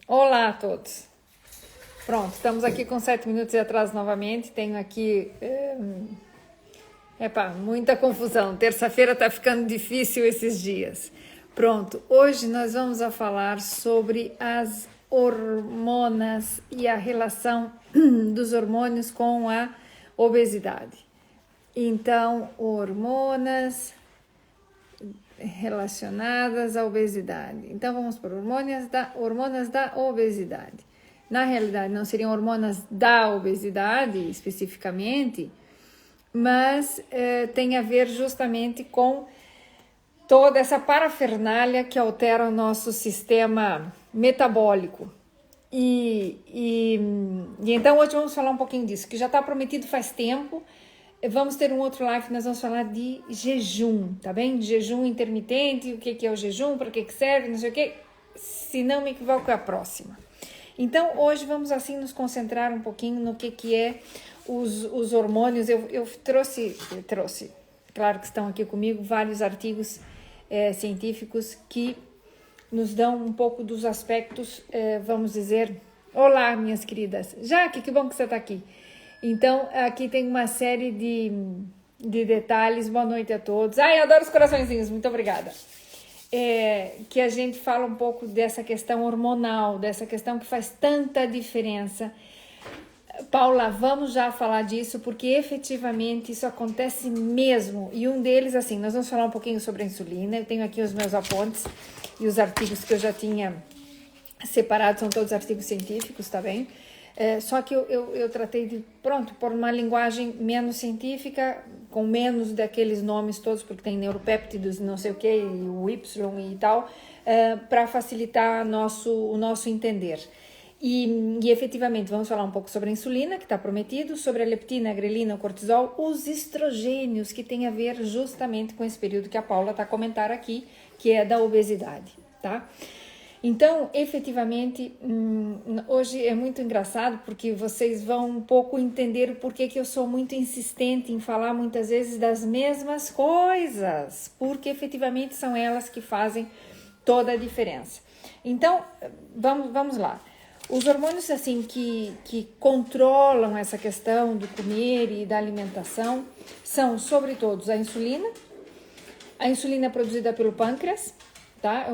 Olá a todos. Pronto, estamos aqui com 7 minutos de atraso novamente. Tenho aqui muita confusão. Terça-feira está ficando difícil esses dias. Pronto, hoje nós vamos a falar sobre as hormonas e a relação dos hormônios com a obesidade. Então, hormonas relacionadas à obesidade. Então, vamos por hormonas da obesidade. Na realidade, não seriam hormonas da obesidade especificamente, mas tem a ver justamente com toda essa parafernália que altera o nosso sistema metabólico. E então hoje vamos falar um pouquinho disso, que já está prometido faz tempo. Vamos ter um outro live que nós vamos falar de jejum, tá bem? Jejum intermitente, o que é o jejum, para que serve, não sei o que. Se não me equivoco, é a próxima. Então, hoje vamos assim nos concentrar um pouquinho no que é os hormônios. Eu trouxe, claro que estão aqui comigo, vários artigos científicos que nos dão um pouco dos aspectos, vamos dizer... Olá, minhas queridas. Jaque, que bom que você está aqui. Então, aqui tem uma série de detalhes. Boa noite a todos. Ai, eu adoro os coraçõezinhos, muito obrigada. Que a gente fala um pouco dessa questão hormonal, dessa questão que faz tanta diferença. Paula, vamos já falar disso, porque efetivamente isso acontece mesmo. E um deles, assim, nós vamos falar um pouquinho sobre a insulina. Eu tenho aqui os meus apontes e os artigos que eu já tinha separado, são todos artigos científicos, tá bem? Só que eu tratei de, pôr uma linguagem menos científica, com menos daqueles nomes todos, porque tem neuropéptidos, não sei o que, e o Y e tal, para facilitar o nosso entender. E efetivamente vamos falar um pouco sobre a insulina, que está prometido, sobre a leptina, a grelina, o cortisol, os estrogênios, que tem a ver justamente com esse período que a Paula está a comentar aqui, que é da obesidade, tá? Então, efetivamente, hoje é muito engraçado porque vocês vão um pouco entender o porquê que eu sou muito insistente em falar muitas vezes das mesmas coisas, porque efetivamente são elas que fazem toda a diferença. Então, vamos lá. Os hormônios assim que controlam essa questão do comer e da alimentação são, sobretudo, a insulina é produzida pelo pâncreas, tá?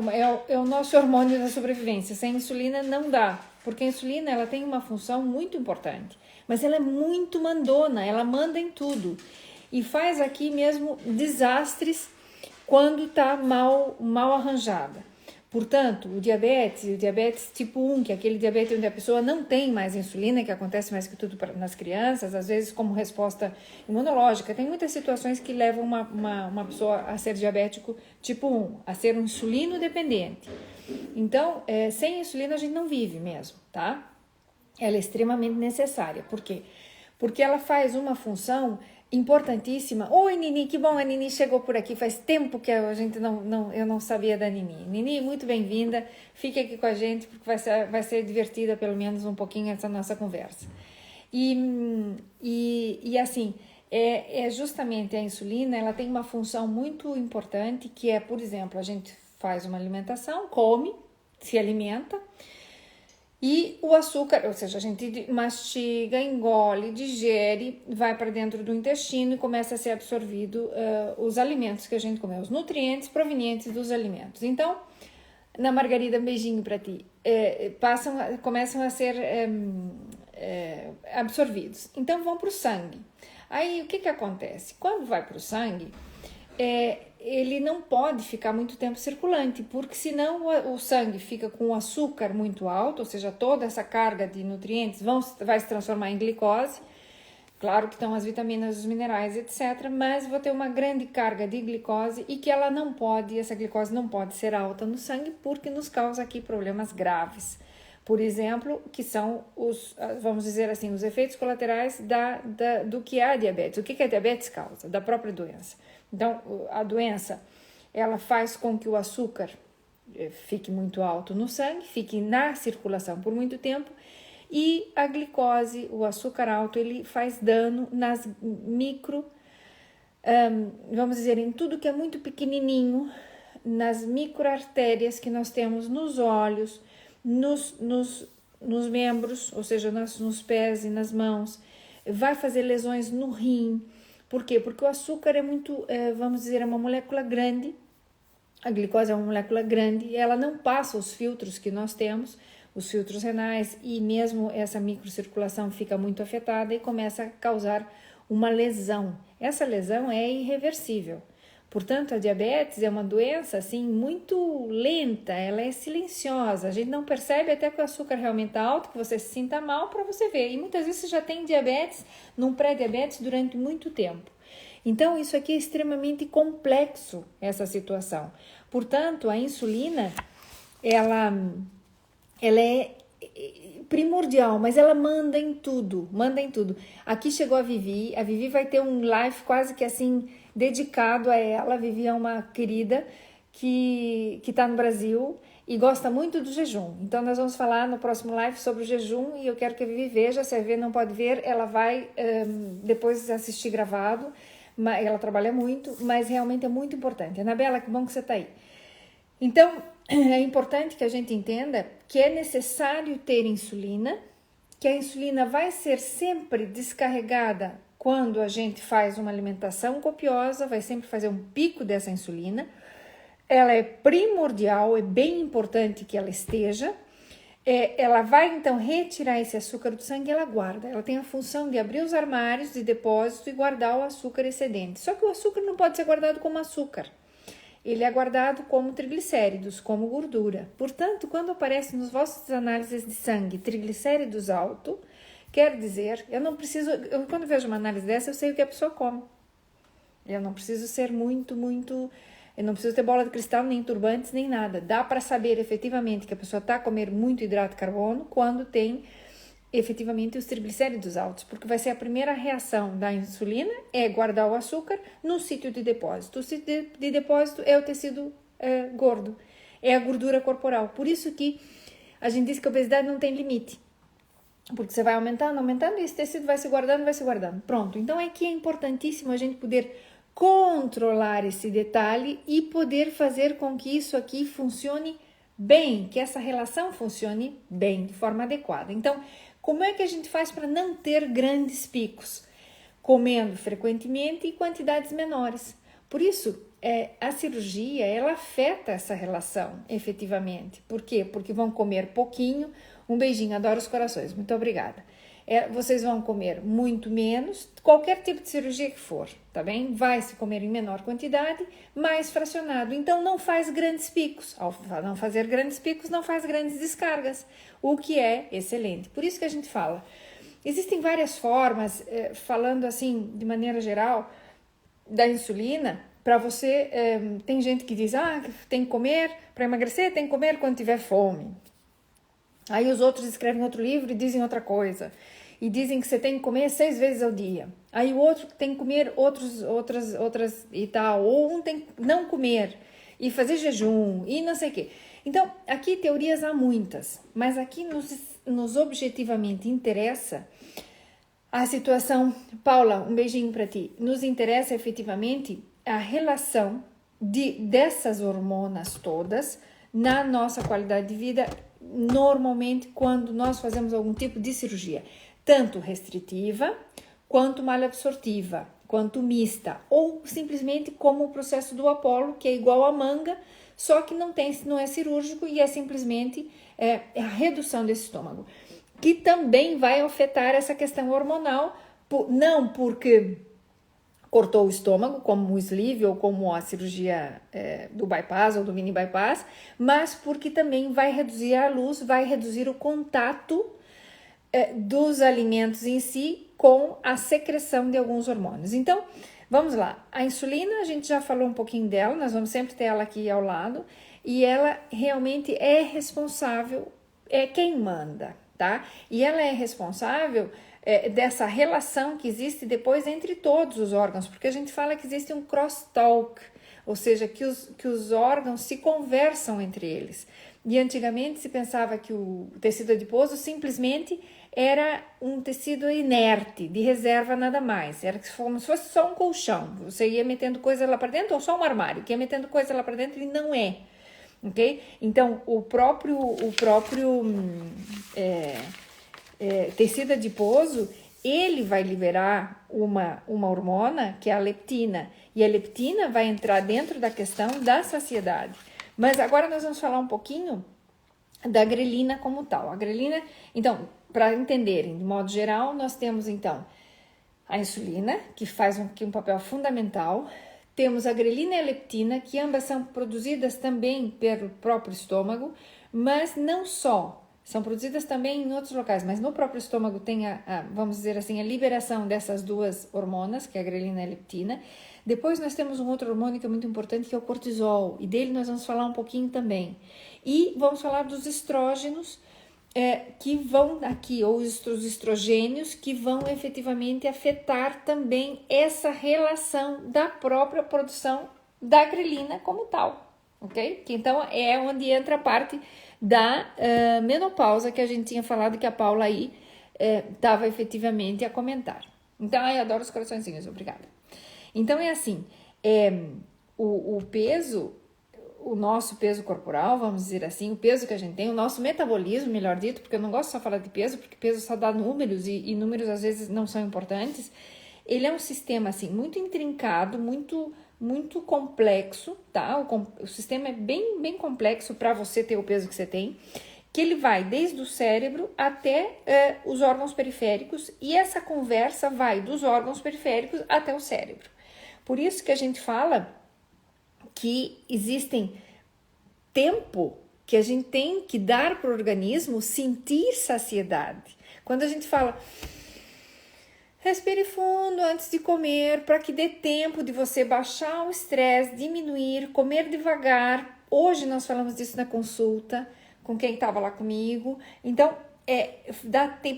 É o nosso hormônio da sobrevivência. Sem insulina não dá, porque a insulina ela tem uma função muito importante, mas ela é muito mandona, ela manda em tudo e faz aqui mesmo desastres quando está mal arranjada. Portanto, o diabetes tipo 1, que é aquele diabetes onde a pessoa não tem mais insulina, que acontece mais que tudo nas crianças, às vezes como resposta imunológica. Tem muitas situações que levam uma pessoa a ser diabético tipo 1, a ser um insulino dependente. Então, sem insulina a gente não vive mesmo, tá? Ela é extremamente necessária. Por quê? Porque ela faz uma função importantíssima. Oi, Nini, que bom, a Nini chegou por aqui. Faz tempo que a gente eu não sabia da Nini. Nini, muito bem-vinda. Fique aqui com a gente, porque vai ser divertida, pelo menos um pouquinho, essa nossa conversa. E assim, justamente a insulina, ela tem uma função muito importante, que é, por exemplo, a gente faz uma alimentação, come, se alimenta, e o açúcar, ou seja, a gente mastiga, engole, digere, vai para dentro do intestino e começa a ser absorvido os alimentos que a gente comeu, os nutrientes provenientes dos alimentos. Então, na Margarida, um beijinho para ti, começam a ser absorvidos. Então, vão para o sangue. Aí, o que acontece? Quando vai para o sangue, ele não pode ficar muito tempo circulante, porque senão o sangue fica com o açúcar muito alto, ou seja, toda essa carga de nutrientes vai se transformar em glicose. Claro que estão as vitaminas, os minerais, etc. Mas vou ter uma grande carga de glicose e que essa glicose não pode ser alta no sangue, porque nos causa aqui problemas graves. Por exemplo, que são vamos dizer assim, os efeitos colaterais do que é a diabetes. O que a diabetes causa? Da própria doença. Então, a doença, ela faz com que o açúcar fique muito alto no sangue, fique na circulação por muito tempo, e a glicose, o açúcar alto, ele faz dano nas vamos dizer, em tudo que é muito pequenininho, nas microartérias que nós temos nos olhos, nos membros, ou seja, nos pés e nas mãos, vai fazer lesões no rim. Por quê? Porque o açúcar é muito, vamos dizer, é uma molécula grande, a glicose é uma molécula grande, e ela não passa os filtros que nós temos, os filtros renais, e mesmo essa microcirculação fica muito afetada e começa a causar uma lesão. Essa lesão é irreversível. Portanto, a diabetes é uma doença assim muito lenta, ela é silenciosa. A gente não percebe até que o açúcar realmente está alto, que você se sinta mal para você ver. E muitas vezes você já tem diabetes, num pré-diabetes durante muito tempo. Então, isso aqui é extremamente complexo, essa situação. Portanto, a insulina, ela é primordial, mas ela manda em tudo. Aqui chegou a Vivi vai ter um live quase que assim, dedicado a ela. A Vivi é uma querida que está no Brasil e gosta muito do jejum. Então, nós vamos falar no próximo live sobre o jejum e eu quero que a Vivi veja. Se a Vivi não pode ver, ela vai depois assistir gravado. Ela trabalha muito, mas realmente é muito importante. Anabela, que bom que você está aí. Então, é importante que a gente entenda que é necessário ter insulina, que a insulina vai ser sempre descarregada quando a gente faz uma alimentação copiosa, vai sempre fazer um pico dessa insulina. Ela é primordial, é bem importante que ela esteja. Ela vai então retirar esse açúcar do sangue e ela guarda. Ela tem a função de abrir os armários de depósito e guardar o açúcar excedente. Só que o açúcar não pode ser guardado como açúcar. Ele é guardado como triglicéridos, como gordura. Portanto, quando aparece nos vossos análises de sangue triglicéridos alto, quer dizer, quando vejo uma análise dessa, eu sei o que a pessoa come. Eu não preciso ser eu não preciso ter bola de cristal, nem turbantes, nem nada. Dá para saber efetivamente que a pessoa está a comer muito hidrato de carbono quando tem efetivamente os triglicéridos altos, porque vai ser a primeira reação da insulina, é guardar o açúcar no sítio de depósito. O sítio de depósito é o tecido gordo, é a gordura corporal. Por isso que a gente diz que a obesidade não tem limite, porque você vai aumentando e esse tecido vai se guardando. Pronto, então é que é importantíssimo a gente poder controlar esse detalhe e poder fazer com que isso aqui funcione bem, que essa relação funcione bem, de forma adequada. Então, como é que a gente faz para não ter grandes picos? Comendo frequentemente e quantidades menores. Por isso, a cirurgia, ela afeta essa relação, efetivamente. Por quê? Porque vão comer pouquinho. Um beijinho, adoro os corações, muito obrigada. Vocês vão comer muito menos, qualquer tipo de cirurgia que for, tá bem? Vai se comer em menor quantidade, mais fracionado. Então, não faz grandes picos. Ao não fazer grandes picos, não faz grandes descargas, o que é excelente. Por isso que a gente fala. Existem várias formas, falando assim, de maneira geral, da insulina, para você, tem gente que diz, tem que comer, para emagrecer, tem que comer quando tiver fome. Aí os outros escrevem outro livro e dizem outra coisa. E dizem que você tem que comer 6 vezes ao dia. Aí o outro tem que comer outras e tal. Ou um tem que não comer e fazer jejum e não sei o quê. Então, aqui teorias há muitas. Mas aqui nos objetivamente interessa a situação. Paula, um beijinho para ti. Nos interessa efetivamente a relação dessas hormonas todas na nossa qualidade de vida, normalmente quando nós fazemos algum tipo de cirurgia, tanto restritiva, quanto malabsortiva, quanto mista, ou simplesmente como o processo do Apollo, que é igual a manga, só que não é cirúrgico e é simplesmente a redução desse estômago, que também vai afetar essa questão hormonal, não porque cortou o estômago, como o sleeve ou como a cirurgia do bypass ou do mini bypass, mas porque também vai reduzir a luz, vai reduzir o contato dos alimentos em si com a secreção de alguns hormônios. Então, vamos lá. A insulina, a gente já falou um pouquinho dela, nós vamos sempre ter ela aqui ao lado, e ela realmente é responsável, é quem manda, tá? E ela é responsável dessa relação que existe depois entre todos os órgãos, porque a gente fala que existe um crosstalk, ou seja, que os órgãos se conversam entre eles. E antigamente se pensava que o tecido adiposo simplesmente era um tecido inerte, de reserva nada mais, era como se fosse só um colchão, você ia metendo coisa lá para dentro, ou só um armário, que ia metendo coisa lá para dentro, e não é. ok? Então, o próprio tecido adiposo, ele vai liberar uma hormona, que é a leptina, e a leptina vai entrar dentro da questão da saciedade. Mas agora nós vamos falar um pouquinho da grelina como tal. A grelina, então, para entenderem, de modo geral, nós temos, então, a insulina, que faz um papel fundamental. Temos a grelina e a leptina, que ambas são produzidas também pelo próprio estômago, mas não só. São produzidas também em outros locais, mas no próprio estômago tem vamos dizer assim, a liberação dessas duas hormonas, que é a grelina e a leptina. Depois nós temos um outro hormônio que é muito importante, que é o cortisol, e dele nós vamos falar um pouquinho também. E vamos falar dos estrógenos, que vão aqui, ou os estrogênios, que vão efetivamente afetar também essa relação da própria produção da grelina como tal, ok? Que então é onde entra a parte da menopausa que a gente tinha falado, que a Paula aí estava efetivamente a comentar. Então, eu adoro os coraçõezinhos, obrigada. Então, é assim, o peso, o nosso peso corporal, vamos dizer assim, o peso que a gente tem, o nosso metabolismo, melhor dito, porque eu não gosto só de falar de peso, porque peso só dá números e números às vezes não são importantes. Ele é um sistema, assim, muito intrincado, muito complexo, tá? O sistema é bem complexo para você ter o peso que você tem, que ele vai desde o cérebro até os órgãos periféricos, e essa conversa vai dos órgãos periféricos até o cérebro. Por isso que a gente fala que existem tempo que a gente tem que dar para o organismo sentir saciedade. Quando a gente fala, respire fundo antes de comer, para que dê tempo de você baixar o estresse, diminuir, comer devagar. Hoje nós falamos disso na consulta com quem estava lá comigo. Então,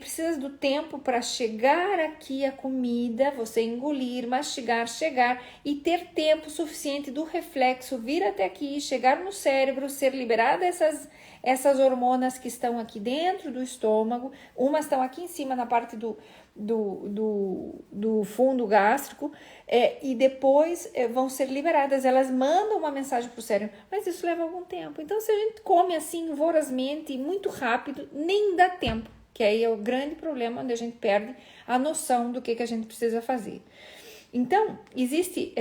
precisa do tempo para chegar aqui a comida, você engolir, mastigar, chegar e ter tempo suficiente do reflexo vir até aqui, chegar no cérebro, ser liberada essas hormonas que estão aqui dentro do estômago. Umas estão aqui em cima na parte do fundo gástrico, e depois vão ser liberadas. Elas mandam uma mensagem para o cérebro, mas isso leva algum tempo. Então, se a gente come assim vorazmente, muito rápido, nem dá tempo, que aí é o grande problema, onde a gente perde a noção do que a gente precisa fazer. Então, existe,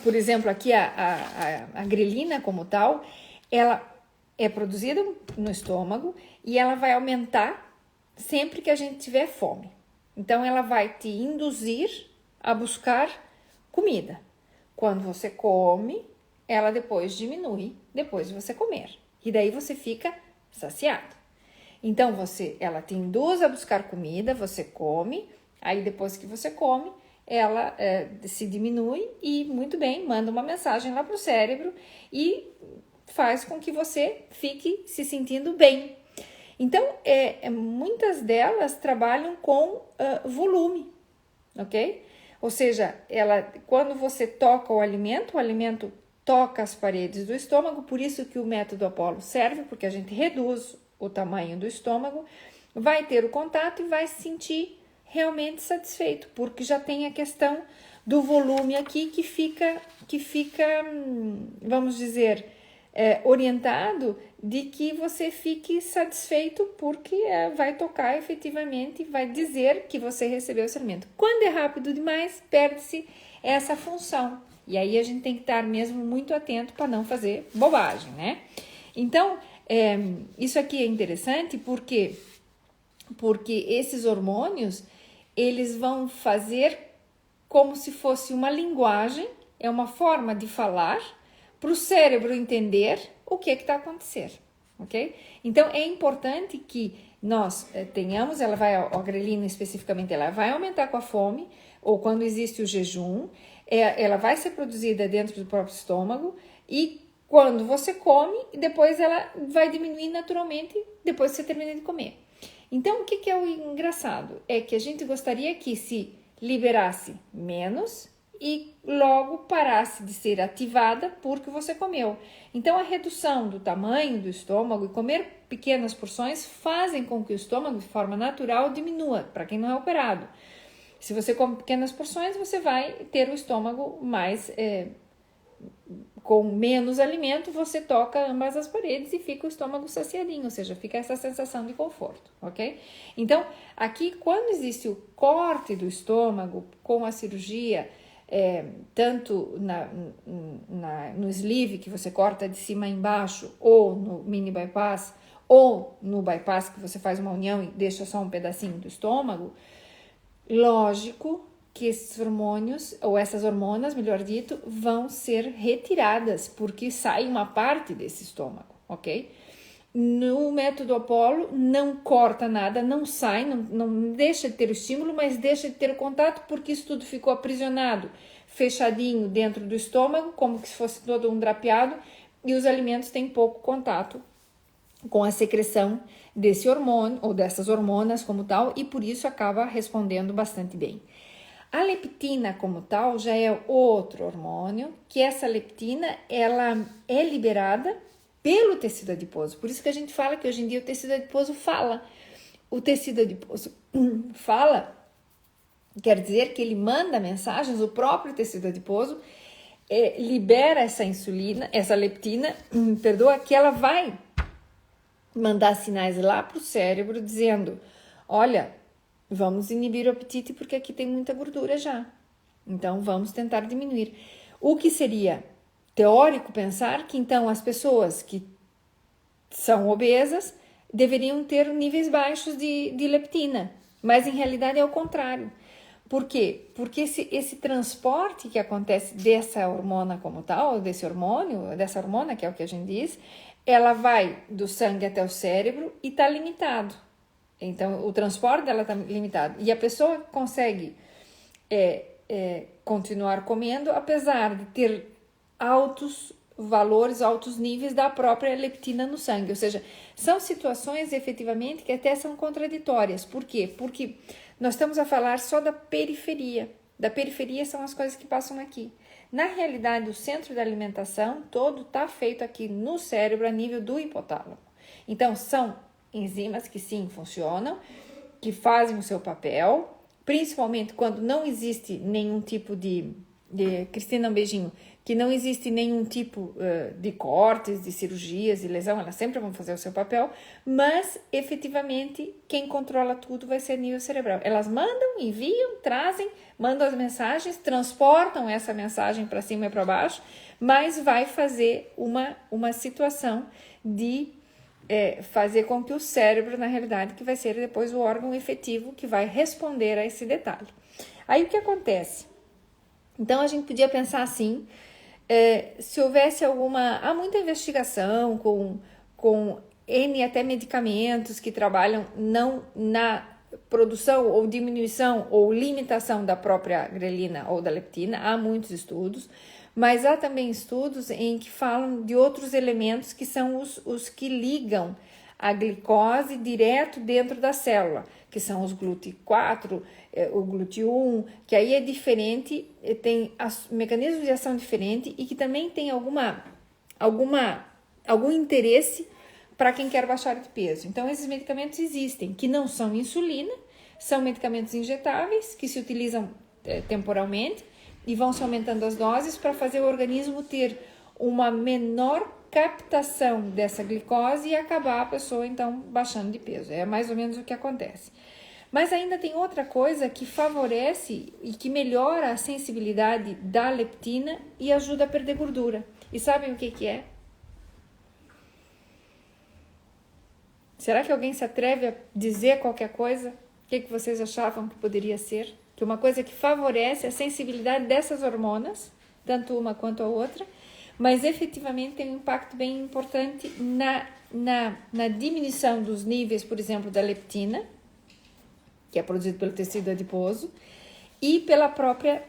por exemplo, aqui a grelina como tal, ela é produzida no estômago e ela vai aumentar sempre que a gente tiver fome. Então, ela vai te induzir a buscar comida. Quando você come, ela depois diminui, depois de você comer. E daí você fica saciado. Então, ela te induz a buscar comida, você come, aí depois que você come, ela se diminui e, muito bem, manda uma mensagem lá para o cérebro e faz com que você fique se sentindo bem. Então, muitas delas trabalham com volume, ok? Ou seja, quando você toca o alimento toca as paredes do estômago, por isso que o método Apollo serve, porque a gente reduz o tamanho do estômago, vai ter o contato e vai se sentir realmente satisfeito, porque já tem a questão do volume aqui que fica, vamos dizer, orientado de que você fique satisfeito, porque vai tocar efetivamente, vai dizer que você recebeu esse alimento. Quando é rápido demais, perde-se essa função. E aí a gente tem que estar mesmo muito atento para não fazer bobagem, né? Então, isso aqui é interessante porque esses hormônios, eles vão fazer como se fosse uma linguagem, é uma forma de falar para o cérebro entender o que está acontecendo, ok? Então, é importante que nós tenhamos, a grelina especificamente, ela vai aumentar com a fome, ou quando existe o jejum, ela vai ser produzida dentro do próprio estômago, e quando você come, depois ela vai diminuir naturalmente, depois que você termina de comer. Então, o que é o engraçado? É que a gente gostaria que se liberasse menos e logo parasse de ser ativada porque você comeu. Então, a redução do tamanho do estômago e comer pequenas porções fazem com que o estômago, de forma natural, diminua, para quem não é operado. Se você come pequenas porções, você vai ter o estômago mais com menos alimento, você toca ambas as paredes e fica o estômago saciadinho, ou seja, fica essa sensação de conforto, ok? Então, aqui, quando existe o corte do estômago com a cirurgia, tanto no sleeve, que você corta de cima a embaixo, ou no mini bypass, ou no bypass, que você faz uma união e deixa só um pedacinho do estômago, lógico que esses hormônios, ou essas hormonas, melhor dito, vão ser retiradas, porque sai uma parte desse estômago, ok? No método Apollo, não corta nada, não sai, não deixa de ter o estímulo, mas deixa de ter o contato, porque isso tudo ficou aprisionado, fechadinho dentro do estômago, como se fosse todo um drapeado, e os alimentos têm pouco contato com a secreção desse hormônio, ou dessas hormonas como tal, e por isso acaba respondendo bastante bem. A leptina como tal já é outro hormônio, que essa leptina ela é liberada pelo tecido adiposo. Por isso que a gente fala que hoje em dia o tecido adiposo fala. O tecido adiposo fala, quer dizer que ele manda mensagens, o próprio tecido adiposo libera essa insulina, essa leptina, que ela vai mandar sinais lá para o cérebro dizendo, olha, vamos inibir o apetite porque aqui tem muita gordura já. Então, vamos tentar diminuir. O que seria teórico pensar que, então, as pessoas que são obesas deveriam ter níveis baixos de leptina. Mas, em realidade, é o contrário. Por quê? Porque esse transporte que acontece dessa hormona como tal, desse hormônio, dessa hormona, que é o que a gente diz, ela vai do sangue até o cérebro e está limitado. Então, o transporte dela está limitado. E a pessoa consegue continuar comendo, apesar de ter altos valores, altos níveis da própria leptina no sangue. Ou seja, são situações, efetivamente, que até são contraditórias. Por quê? Porque nós estamos a falar só da periferia. Da periferia são as coisas que passam aqui. Na realidade, o centro da alimentação todo está feito aqui no cérebro, a nível do hipotálamo. Então, são enzimas que sim funcionam, que fazem o seu papel, principalmente quando não existe nenhum tipo de Cristina, um beijinho, que não existe nenhum tipo de cortes, de cirurgias, de lesão, elas sempre vão fazer o seu papel, mas efetivamente quem controla tudo vai ser a nível cerebral. Elas mandam, enviam, trazem, mandam as mensagens, transportam essa mensagem para cima e para baixo, mas vai fazer uma situação de fazer com que o cérebro, na realidade, que vai ser depois o órgão efetivo que vai responder a esse detalhe. Aí o que acontece? Então a gente podia pensar assim, se houvesse há muita investigação com N até medicamentos que trabalham não na produção ou diminuição ou limitação da própria grelina ou da leptina, há muitos estudos, mas há também estudos em que falam de outros elementos que são os que ligam a glicose direto dentro da célula, que são os GLUT4, o GLUT1, que aí é diferente, tem mecanismos de ação diferente e que também tem algum interesse para quem quer baixar de peso. Então, esses medicamentos existem, que não são insulina, são medicamentos injetáveis que se utilizam temporalmente e vão se aumentando as doses para fazer o organismo ter uma menor captação dessa glicose e acabar a pessoa, então, baixando de peso. É mais ou menos o que acontece. Mas ainda tem outra coisa que favorece e que melhora a sensibilidade da leptina e ajuda a perder gordura. E sabem o que é? Será que alguém se atreve a dizer qualquer coisa? O que vocês achavam que poderia ser? Que uma coisa que favorece a sensibilidade dessas hormonas, tanto uma quanto a outra, mas efetivamente tem um impacto bem importante na diminuição dos níveis, por exemplo, da leptina, que é produzido pelo tecido adiposo, e pela própria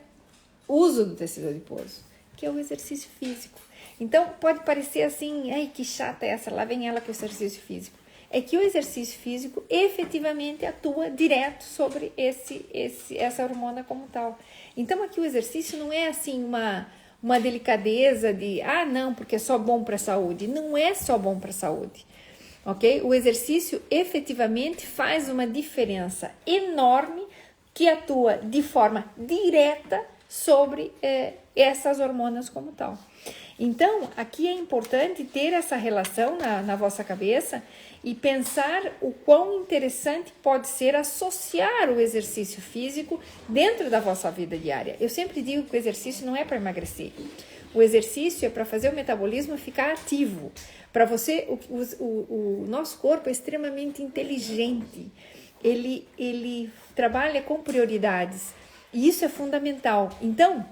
uso do tecido adiposo, que é o exercício físico. Então, pode parecer assim, ai, que chata essa, lá vem ela com o exercício físico. É que o exercício físico efetivamente atua direto sobre essa hormona como tal. Então, aqui o exercício não é assim uma delicadeza de, não, porque é só bom para a saúde. Não é só bom para a saúde, ok? O exercício efetivamente faz uma diferença enorme que atua de forma direta sobre essas hormonas como tal. Então, aqui é importante ter essa relação na vossa cabeça e pensar o quão interessante pode ser associar o exercício físico dentro da vossa vida diária. Eu sempre digo que o exercício não é para emagrecer. O exercício é para fazer o metabolismo ficar ativo. Para você, o nosso corpo é extremamente inteligente. Ele trabalha com prioridades. E isso é fundamental. Então,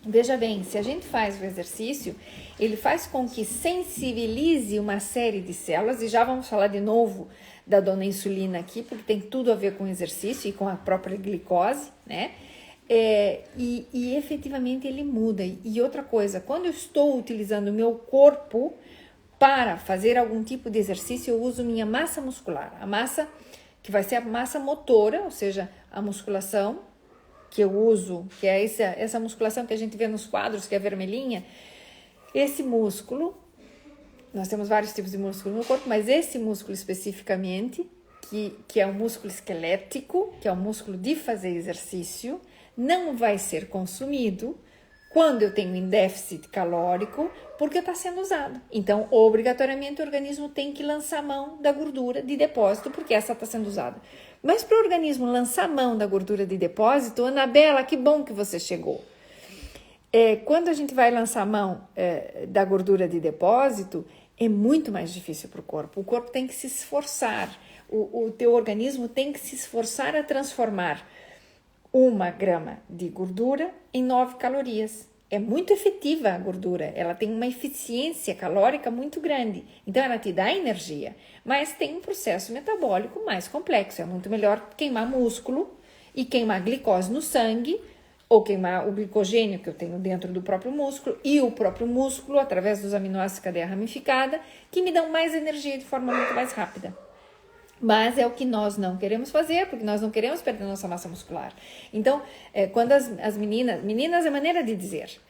veja bem, se a gente faz o exercício, ele faz com que sensibilize uma série de células, e já vamos falar de novo da dona insulina aqui, porque tem tudo a ver com o exercício e com a própria glicose, né? E efetivamente ele muda. E outra coisa, quando eu estou utilizando o meu corpo para fazer algum tipo de exercício, eu uso minha massa muscular, a massa que vai ser a massa motora, ou seja, a musculação que eu uso, que é essa musculação que a gente vê nos quadros, que é vermelhinha. Esse músculo, nós temos vários tipos de músculo no corpo, mas esse músculo especificamente, que é um músculo esquelético, que é um músculo de fazer exercício, não vai ser consumido quando eu tenho em déficit calórico, porque está sendo usado. Então, obrigatoriamente, o organismo tem que lançar mão da gordura de depósito, porque essa está sendo usada. Mas para o organismo lançar mão da gordura de depósito, Anabela, que bom que você chegou. Quando a gente vai lançar mão da gordura de depósito, é muito mais difícil para o corpo. O corpo tem que se esforçar, o teu organismo tem que se esforçar a transformar 1 grama de gordura em 9 calorias. É muito efetiva a gordura, ela tem uma eficiência calórica muito grande, então ela te dá energia, mas tem um processo metabólico mais complexo. É muito melhor queimar músculo e queimar glicose no sangue, ou queimar o glicogênio que eu tenho dentro do próprio músculo, e o próprio músculo, através dos aminoácidos cadeia ramificada, que me dão mais energia de forma muito mais rápida. Mas é o que nós não queremos fazer, porque nós não queremos perder nossa massa muscular. Então, quando as meninas é maneira de dizer,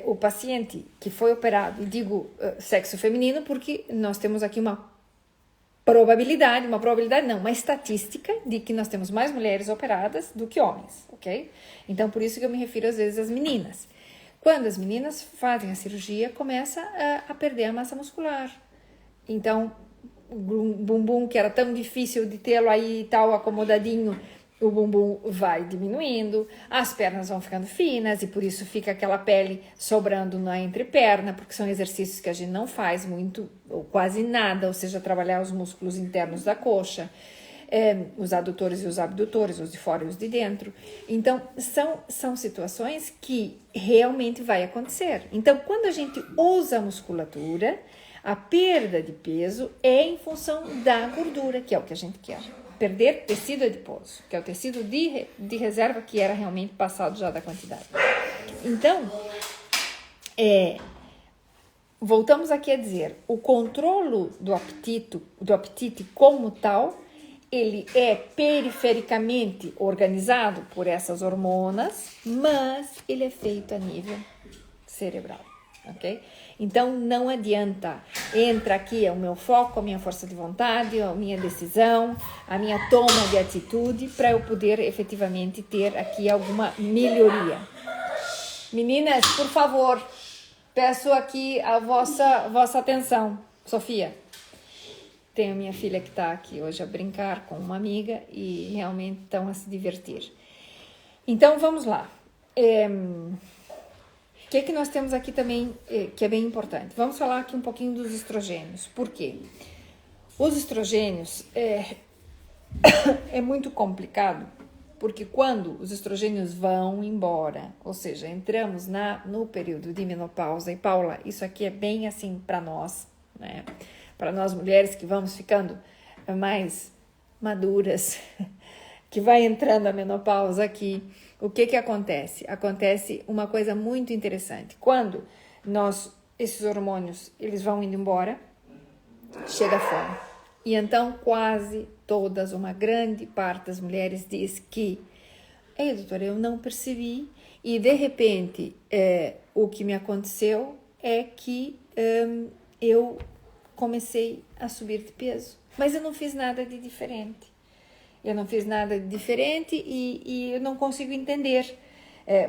o paciente que foi operado, e digo sexo feminino, porque nós temos aqui uma estatística de que nós temos mais mulheres operadas do que homens, ok? Então, por isso que eu me refiro às vezes às meninas. Quando as meninas fazem a cirurgia, começa a perder a massa muscular. Então, o bumbum que era tão difícil de tê-lo aí tal acomodadinho, o bumbum vai diminuindo, as pernas vão ficando finas e por isso fica aquela pele sobrando na entreperna, porque são exercícios que a gente não faz muito ou quase nada, ou seja, trabalhar os músculos internos da coxa, os adutores e os abdutores, os de fora e os de dentro. Então, são situações que realmente vai acontecer. Então, quando a gente usa a musculatura, a perda de peso é em função da gordura, que é o que a gente quer. Perder tecido adiposo, que é o tecido de reserva que era realmente passado já da quantidade. Então, voltamos aqui a dizer, o controle do apetite como tal, ele é perifericamente organizado por essas hormonas, mas ele é feito a nível cerebral. Ok? Então não adianta, entra aqui o meu foco, a minha força de vontade, a minha decisão, a minha toma de atitude para eu poder efetivamente ter aqui alguma melhoria. Meninas, por favor, peço aqui a vossa atenção. Sofia, tenho minha filha que está aqui hoje a brincar com uma amiga e realmente estão a se divertir. Então vamos lá. O que nós temos aqui também que é bem importante? Vamos falar aqui um pouquinho dos estrogênios. Por quê? Os estrogênios é muito complicado, porque quando os estrogênios vão embora, ou seja, entramos no período de menopausa, e Paula, isso aqui é bem assim para nós, né? Para nós mulheres que vamos ficando mais maduras, que vai entrando a menopausa aqui, o que acontece? Acontece uma coisa muito interessante. Quando esses hormônios, eles vão indo embora, chega a fome. E então quase todas, uma grande parte das mulheres diz que, doutora, eu não percebi e de repente o que me aconteceu é que eu comecei a subir de peso, mas eu não fiz nada de diferente. E eu não não consigo entender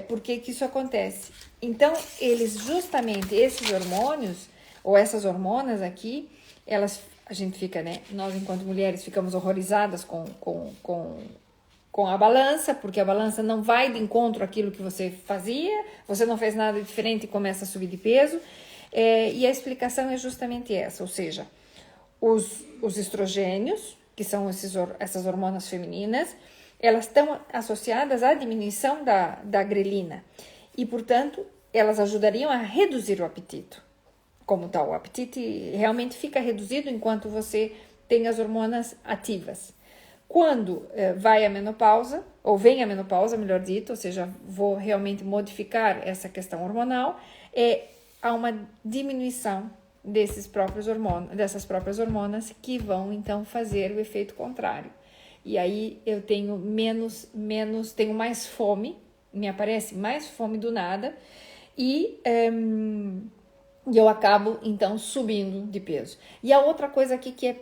Por que que isso acontece? Então, eles justamente, esses hormônios, ou essas hormonas aqui, a gente fica, né? Nós, enquanto mulheres, ficamos horrorizadas com a balança, porque a balança não vai de encontro àquilo que você fazia, você não fez nada diferente e começa a subir de peso. E a explicação é justamente essa, ou seja, os estrogênios, que são essas hormonas femininas, elas estão associadas à diminuição da grelina e, portanto, elas ajudariam a reduzir o apetite. Como tal, o apetite realmente fica reduzido enquanto você tem as hormonas ativas. Quando vai a menopausa, ou vem a menopausa, melhor dito, ou seja, vou realmente modificar essa questão hormonal, há uma diminuição dessas próprias hormonas que vão, então, fazer o efeito contrário. E aí eu tenho tenho mais fome, me aparece mais fome do nada, e eu acabo, então, subindo de peso. E a outra coisa aqui que é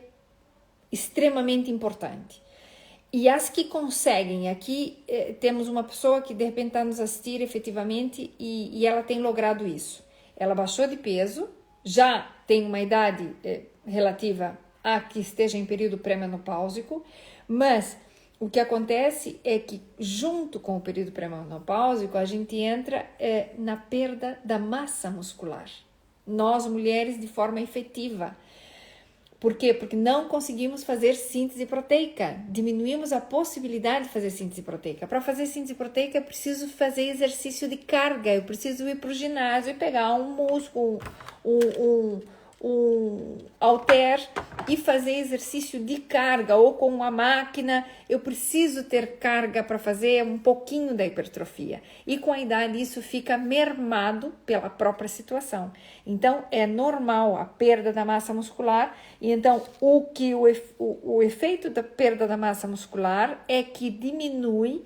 extremamente importante, e as que conseguem, aqui temos uma pessoa que de repente está nos assistir efetivamente e ela tem logrado isso. Ela baixou de peso, já tem uma idade relativa a que esteja em período pré-menopáusico, mas o que acontece é que junto com o período pré-menopáusico a gente entra na perda da massa muscular. Nós mulheres de forma efetiva. Por quê? Porque não conseguimos fazer síntese proteica, diminuímos a possibilidade de fazer síntese proteica. Para fazer síntese proteica, eu preciso fazer exercício de carga, eu preciso ir para o ginásio e pegar um músculo, um halter e fazer exercício de carga, ou com uma máquina. Eu preciso ter carga para fazer um pouquinho da hipertrofia. E com a idade isso fica mermado pela própria situação. Então é normal a perda da massa muscular. E então o efeito da perda da massa muscular é que diminui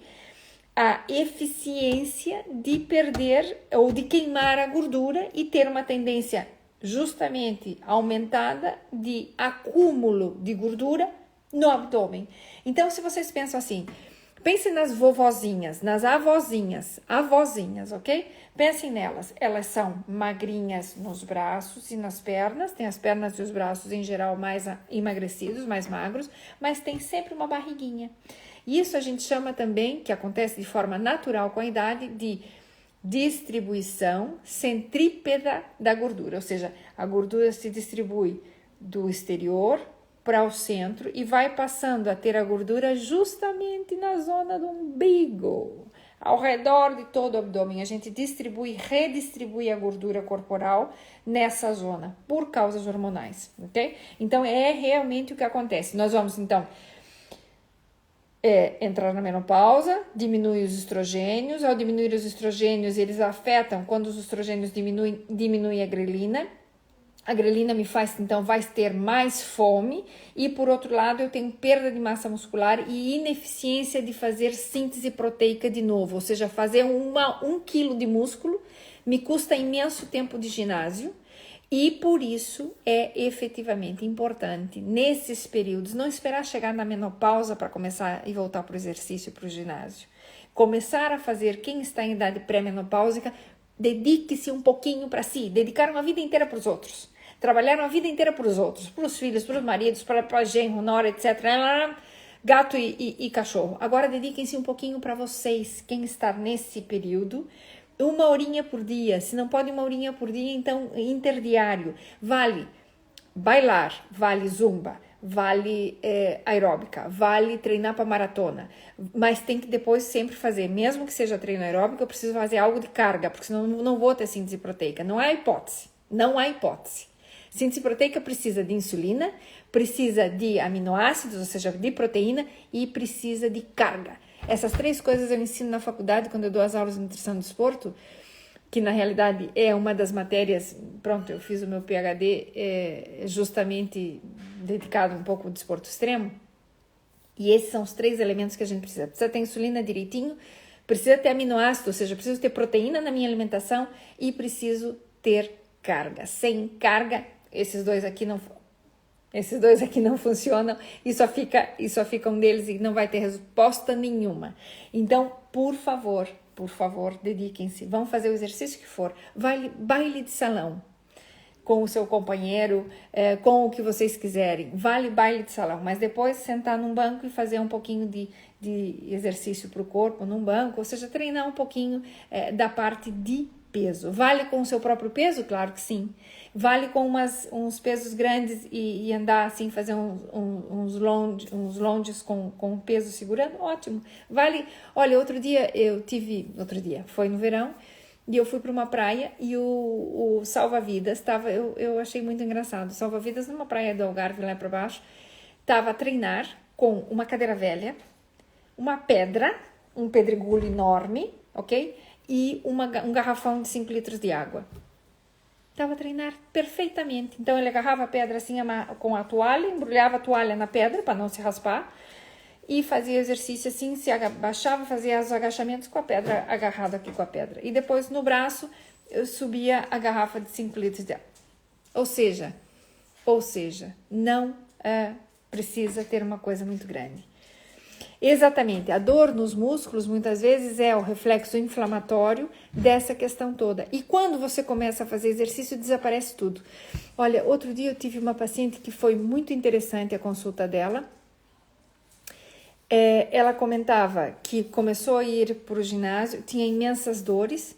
a eficiência de perder ou de queimar a gordura e ter uma tendência justamente aumentada de acúmulo de gordura no abdômen. Então, se vocês pensam assim, pensem nas vovozinhas, nas avózinhas, ok? Pensem nelas, elas são magrinhas nos braços e nas pernas, tem as pernas e os braços em geral mais emagrecidos, mais magros, mas tem sempre uma barriguinha. Isso a gente chama também, que acontece de forma natural com a idade, de distribuição centrípeta da gordura, ou seja, a gordura se distribui do exterior para o centro e vai passando a ter a gordura justamente na zona do umbigo, ao redor de todo o abdômen. A gente redistribui a gordura corporal nessa zona por causas hormonais, ok? Então é realmente o que acontece. Nós vamos então entrar na menopausa, diminui os estrogênios. Ao diminuir os estrogênios, eles afetam, quando os estrogênios diminui a grelina. A grelina me faz, então, vai ter mais fome. E, por outro lado, eu tenho perda de massa muscular e ineficiência de fazer síntese proteica de novo. Ou seja, fazer 1 quilo de músculo me custa imenso tempo de ginásio. E por isso é efetivamente importante, nesses períodos, não esperar chegar na menopausa para começar e voltar para o exercício, para o ginásio. Começar a fazer, quem está em idade pré-menopáusica, dedique-se um pouquinho para si, dedicar uma vida inteira para os outros. Trabalhar uma vida inteira para os outros, para os filhos, para os maridos, para genro, nora, etc. Gato e cachorro. Agora dediquem-se um pouquinho para vocês, quem está nesse período. 1 horinha por dia, se não pode 1 horinha por dia, então interdiário, vale bailar, vale zumba, vale aeróbica, vale treinar para maratona, mas tem que depois sempre fazer, mesmo que seja treino aeróbico, eu preciso fazer algo de carga, porque senão eu não vou ter síntese proteica, não há hipótese. Síntese proteica precisa de insulina, precisa de aminoácidos, ou seja, de proteína, e precisa de carga. Essas 3 coisas eu ensino na faculdade quando eu dou as aulas de nutrição do desporto, que na realidade é uma das matérias. Pronto, eu fiz o meu PhD justamente dedicado um pouco ao desporto extremo, e esses são os 3 elementos que a gente precisa. Precisa ter insulina direitinho, precisa ter aminoácido, ou seja, preciso ter proteína na minha alimentação e preciso ter carga. Sem carga, esses dois aqui não funcionam e só fica um deles e não vai ter resposta nenhuma. Então, por favor, por favor, dediquem-se, vão fazer o exercício que for, baile de salão, com o seu companheiro, com o que vocês quiserem, vale baile de salão, mas depois sentar num banco e fazer um pouquinho de exercício para o corpo num banco, ou seja, treinar um pouquinho da parte de peso. Vale com o seu próprio peso? Claro que sim. Vale com uns pesos grandes e andar assim, fazer uns longes com peso segurando? Ótimo. Vale, olha, outro dia, foi no verão, e eu fui para uma praia e o salva-vidas estava, eu achei muito engraçado, o salva-vidas numa praia do Algarve, lá para baixo, estava a treinar com uma cadeira velha, uma pedra, um pedregulho enorme, ok? E um garrafão de 5 litros de água. Estava a treinar perfeitamente. Então ele agarrava a pedra assim com a toalha, embrulhava a toalha na pedra para não se raspar e fazia exercício assim, se abaixava, fazia os agachamentos com a pedra agarrada aqui com a pedra. E depois no braço eu subia a garrafa de 5 litros de água. Ou seja, não precisa ter uma coisa muito grande. Exatamente, a dor nos músculos muitas vezes é o reflexo inflamatório dessa questão toda. E quando você começa a fazer exercício, desaparece tudo. Olha, outro dia eu tive uma paciente que foi muito interessante a consulta dela. Ela comentava que começou a ir para o ginásio, tinha imensas dores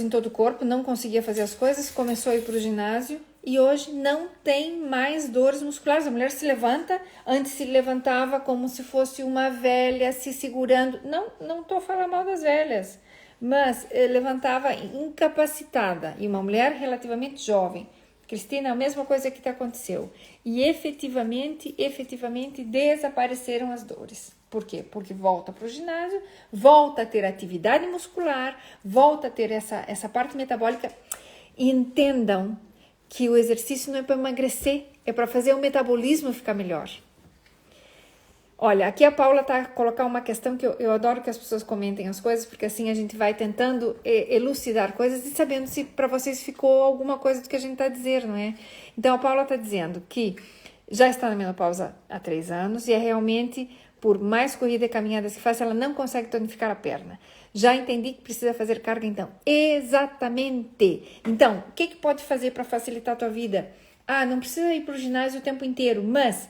em todo o corpo, não conseguia fazer as coisas, começou a ir para o ginásio e hoje não tem mais dores musculares. A mulher se levanta, antes se levantava como se fosse uma velha se segurando. Não estou falando mal das velhas, mas levantava incapacitada. E uma mulher relativamente jovem. Cristina, a mesma coisa que te aconteceu. E efetivamente desapareceram as dores. Por quê? Porque volta para o ginásio, volta a ter atividade muscular, volta a ter essa parte metabólica. E entendam que o exercício não é para emagrecer, é para fazer o metabolismo ficar melhor. Olha, aqui a Paula está a colocar uma questão que eu adoro que as pessoas comentem as coisas, porque assim a gente vai tentando elucidar coisas e sabendo se para vocês ficou alguma coisa do que a gente está dizendo, não é? Então a Paula está dizendo que já está na menopausa há 3 anos e é realmente, por mais corrida e caminhadas que faz, ela não consegue tonificar a perna. Já entendi que precisa fazer carga, então. Exatamente. Então, o que pode fazer para facilitar a tua vida? Não precisa ir para o ginásio o tempo inteiro, mas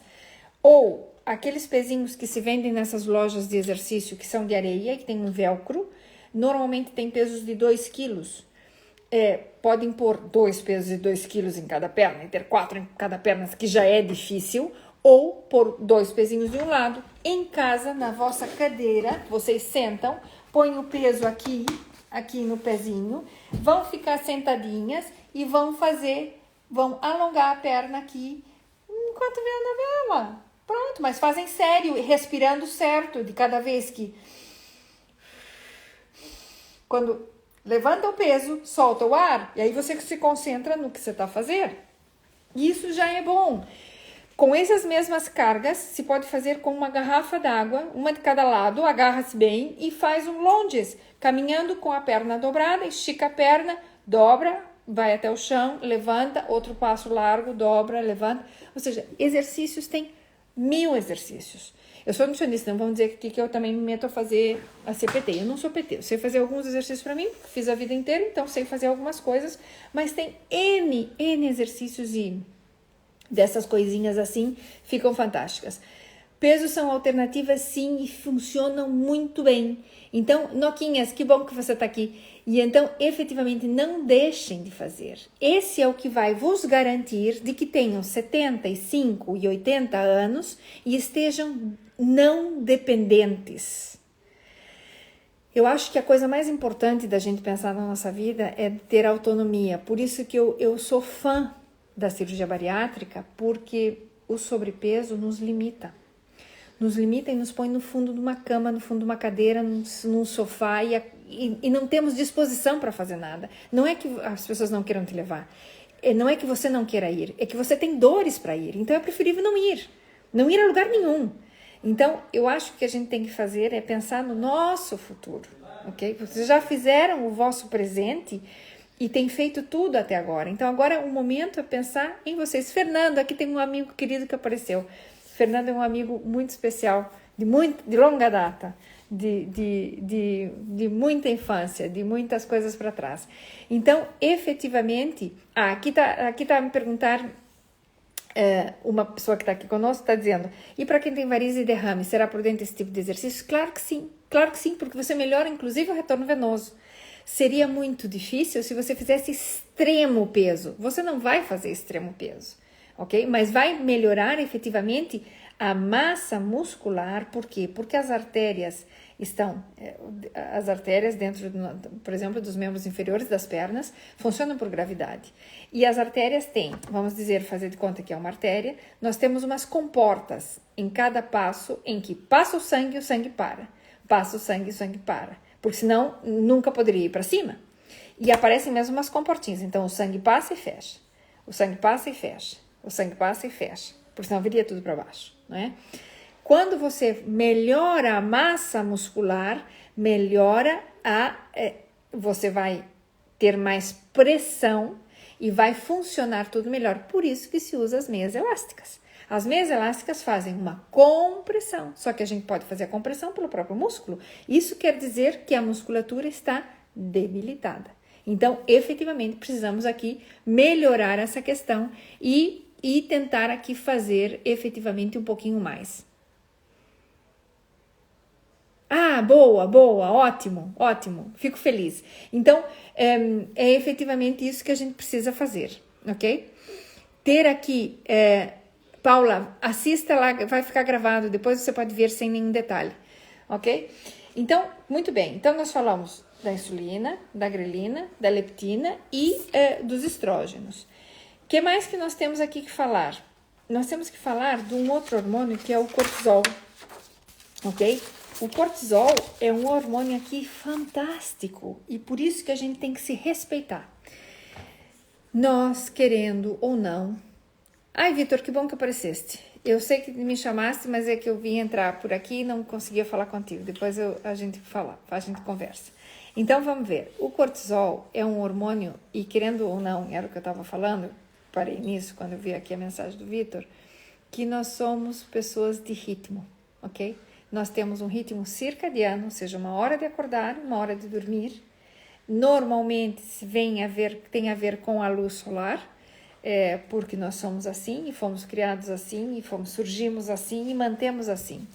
ou aqueles pezinhos que se vendem nessas lojas de exercício que são de areia, que tem um velcro, normalmente tem pesos de 2 quilos. Podem pôr 2 pesos de 2 quilos em cada perna e ter 4 em cada perna, que já é difícil, ou pôr 2 pezinhos de um lado. Em casa, na vossa cadeira, vocês sentam, põem o peso aqui no pezinho, vão ficar sentadinhas e vão alongar a perna aqui enquanto vê a novela. Pronto, mas fazem sério e respirando certo, de cada vez que quando levanta o peso, solta o ar, e aí você se concentra no que você está fazendo. Isso já é bom. Com essas mesmas cargas, se pode fazer com uma garrafa d'água, uma de cada lado, agarra-se bem e faz um lunges, caminhando com a perna dobrada, estica a perna, dobra, vai até o chão, levanta, outro passo largo, dobra, levanta. Ou seja, exercícios tem 1000 exercícios. Eu sou nutricionista, não vamos dizer que eu também me meto a fazer a CPT. Eu não sou PT, eu sei fazer alguns exercícios para mim, porque fiz a vida inteira, então sei fazer algumas coisas, mas tem N exercícios e dessas coisinhas assim, ficam fantásticas. Pesos são alternativas sim e funcionam muito bem. Então, Noquinhas, que bom que você está aqui. E então, efetivamente, não deixem de fazer. Esse é o que vai vos garantir de que tenham 75 e 80 anos e estejam não dependentes. Eu acho que a coisa mais importante da gente pensar na nossa vida é ter autonomia. Por isso que eu sou fã da cirurgia bariátrica, porque o sobrepeso nos limita. Nos limita e nos põe no fundo de uma cama, no fundo de uma cadeira, num sofá e não temos disposição para fazer nada. Não é que as pessoas não queiram te levar, não é que você não queira ir, é que você tem dores para ir. Então é preferível não ir a lugar nenhum. Então eu acho que o que a gente tem que fazer é pensar no nosso futuro, ok? Vocês já fizeram o vosso presente e tem feito tudo até agora. Então agora o momento é pensar em vocês. Fernando, aqui tem um amigo querido que apareceu. Fernando é um amigo muito especial, de longa data. de muita infância, de muitas coisas para trás. Então, efetivamente, aqui tá a me perguntar, uma pessoa que está aqui conosco está dizendo, e para quem tem varizes e derrame, será prudente esse tipo de exercício? Claro que sim, porque você melhora inclusive o retorno venoso. Seria muito difícil se você fizesse extremo peso. Você não vai fazer extremo peso, ok? Mas vai melhorar efetivamente a massa muscular. Por quê? Porque as artérias dentro, por exemplo, dos membros inferiores das pernas, funcionam por gravidade. E as artérias têm, vamos dizer, fazer de conta que é uma artéria, nós temos umas comportas em cada passo em que passa o sangue para. Passa o sangue para. Porque senão nunca poderia ir para cima. E aparecem mesmo umas comportinhas. Então, o sangue passa e fecha. O sangue passa e fecha. O sangue passa e fecha. Porque senão viria tudo para baixo, não é? Quando você melhora a massa muscular, você vai ter mais pressão e vai funcionar tudo melhor. Por isso que se usa as meias elásticas. As meias elásticas fazem uma compressão, só que a gente pode fazer a compressão pelo próprio músculo. Isso quer dizer que a musculatura está debilitada. Então, efetivamente, precisamos aqui melhorar essa questão e tentar aqui fazer efetivamente um pouquinho mais. Boa, ótimo, fico feliz. Então, é efetivamente isso que a gente precisa fazer, ok? Ter aqui... Paula, assista lá, vai ficar gravado, depois você pode ver sem nenhum detalhe, ok? Então, muito bem. Então, nós falamos da insulina, da grelina, da leptina e dos estrógenos. O que mais que nós temos aqui que falar? Nós temos que falar de um outro hormônio que é o cortisol, ok? O cortisol é um hormônio aqui fantástico e por isso que a gente tem que se respeitar. Nós, querendo ou não... Ai, Vitor, que bom que apareceste. Eu sei que me chamaste, mas é que eu vim entrar por aqui e não conseguia falar contigo. Depois a gente conversa. Então, vamos ver. O cortisol é um hormônio, e querendo ou não, era o que eu estava falando, parei nisso quando eu vi aqui a mensagem do Vitor, que nós somos pessoas de ritmo, ok? Nós temos um ritmo circadiano, ou seja, uma hora de acordar, uma hora de dormir. Normalmente tem a ver com a luz solar, porque nós somos assim e fomos criados assim e surgimos assim e mantemos assim.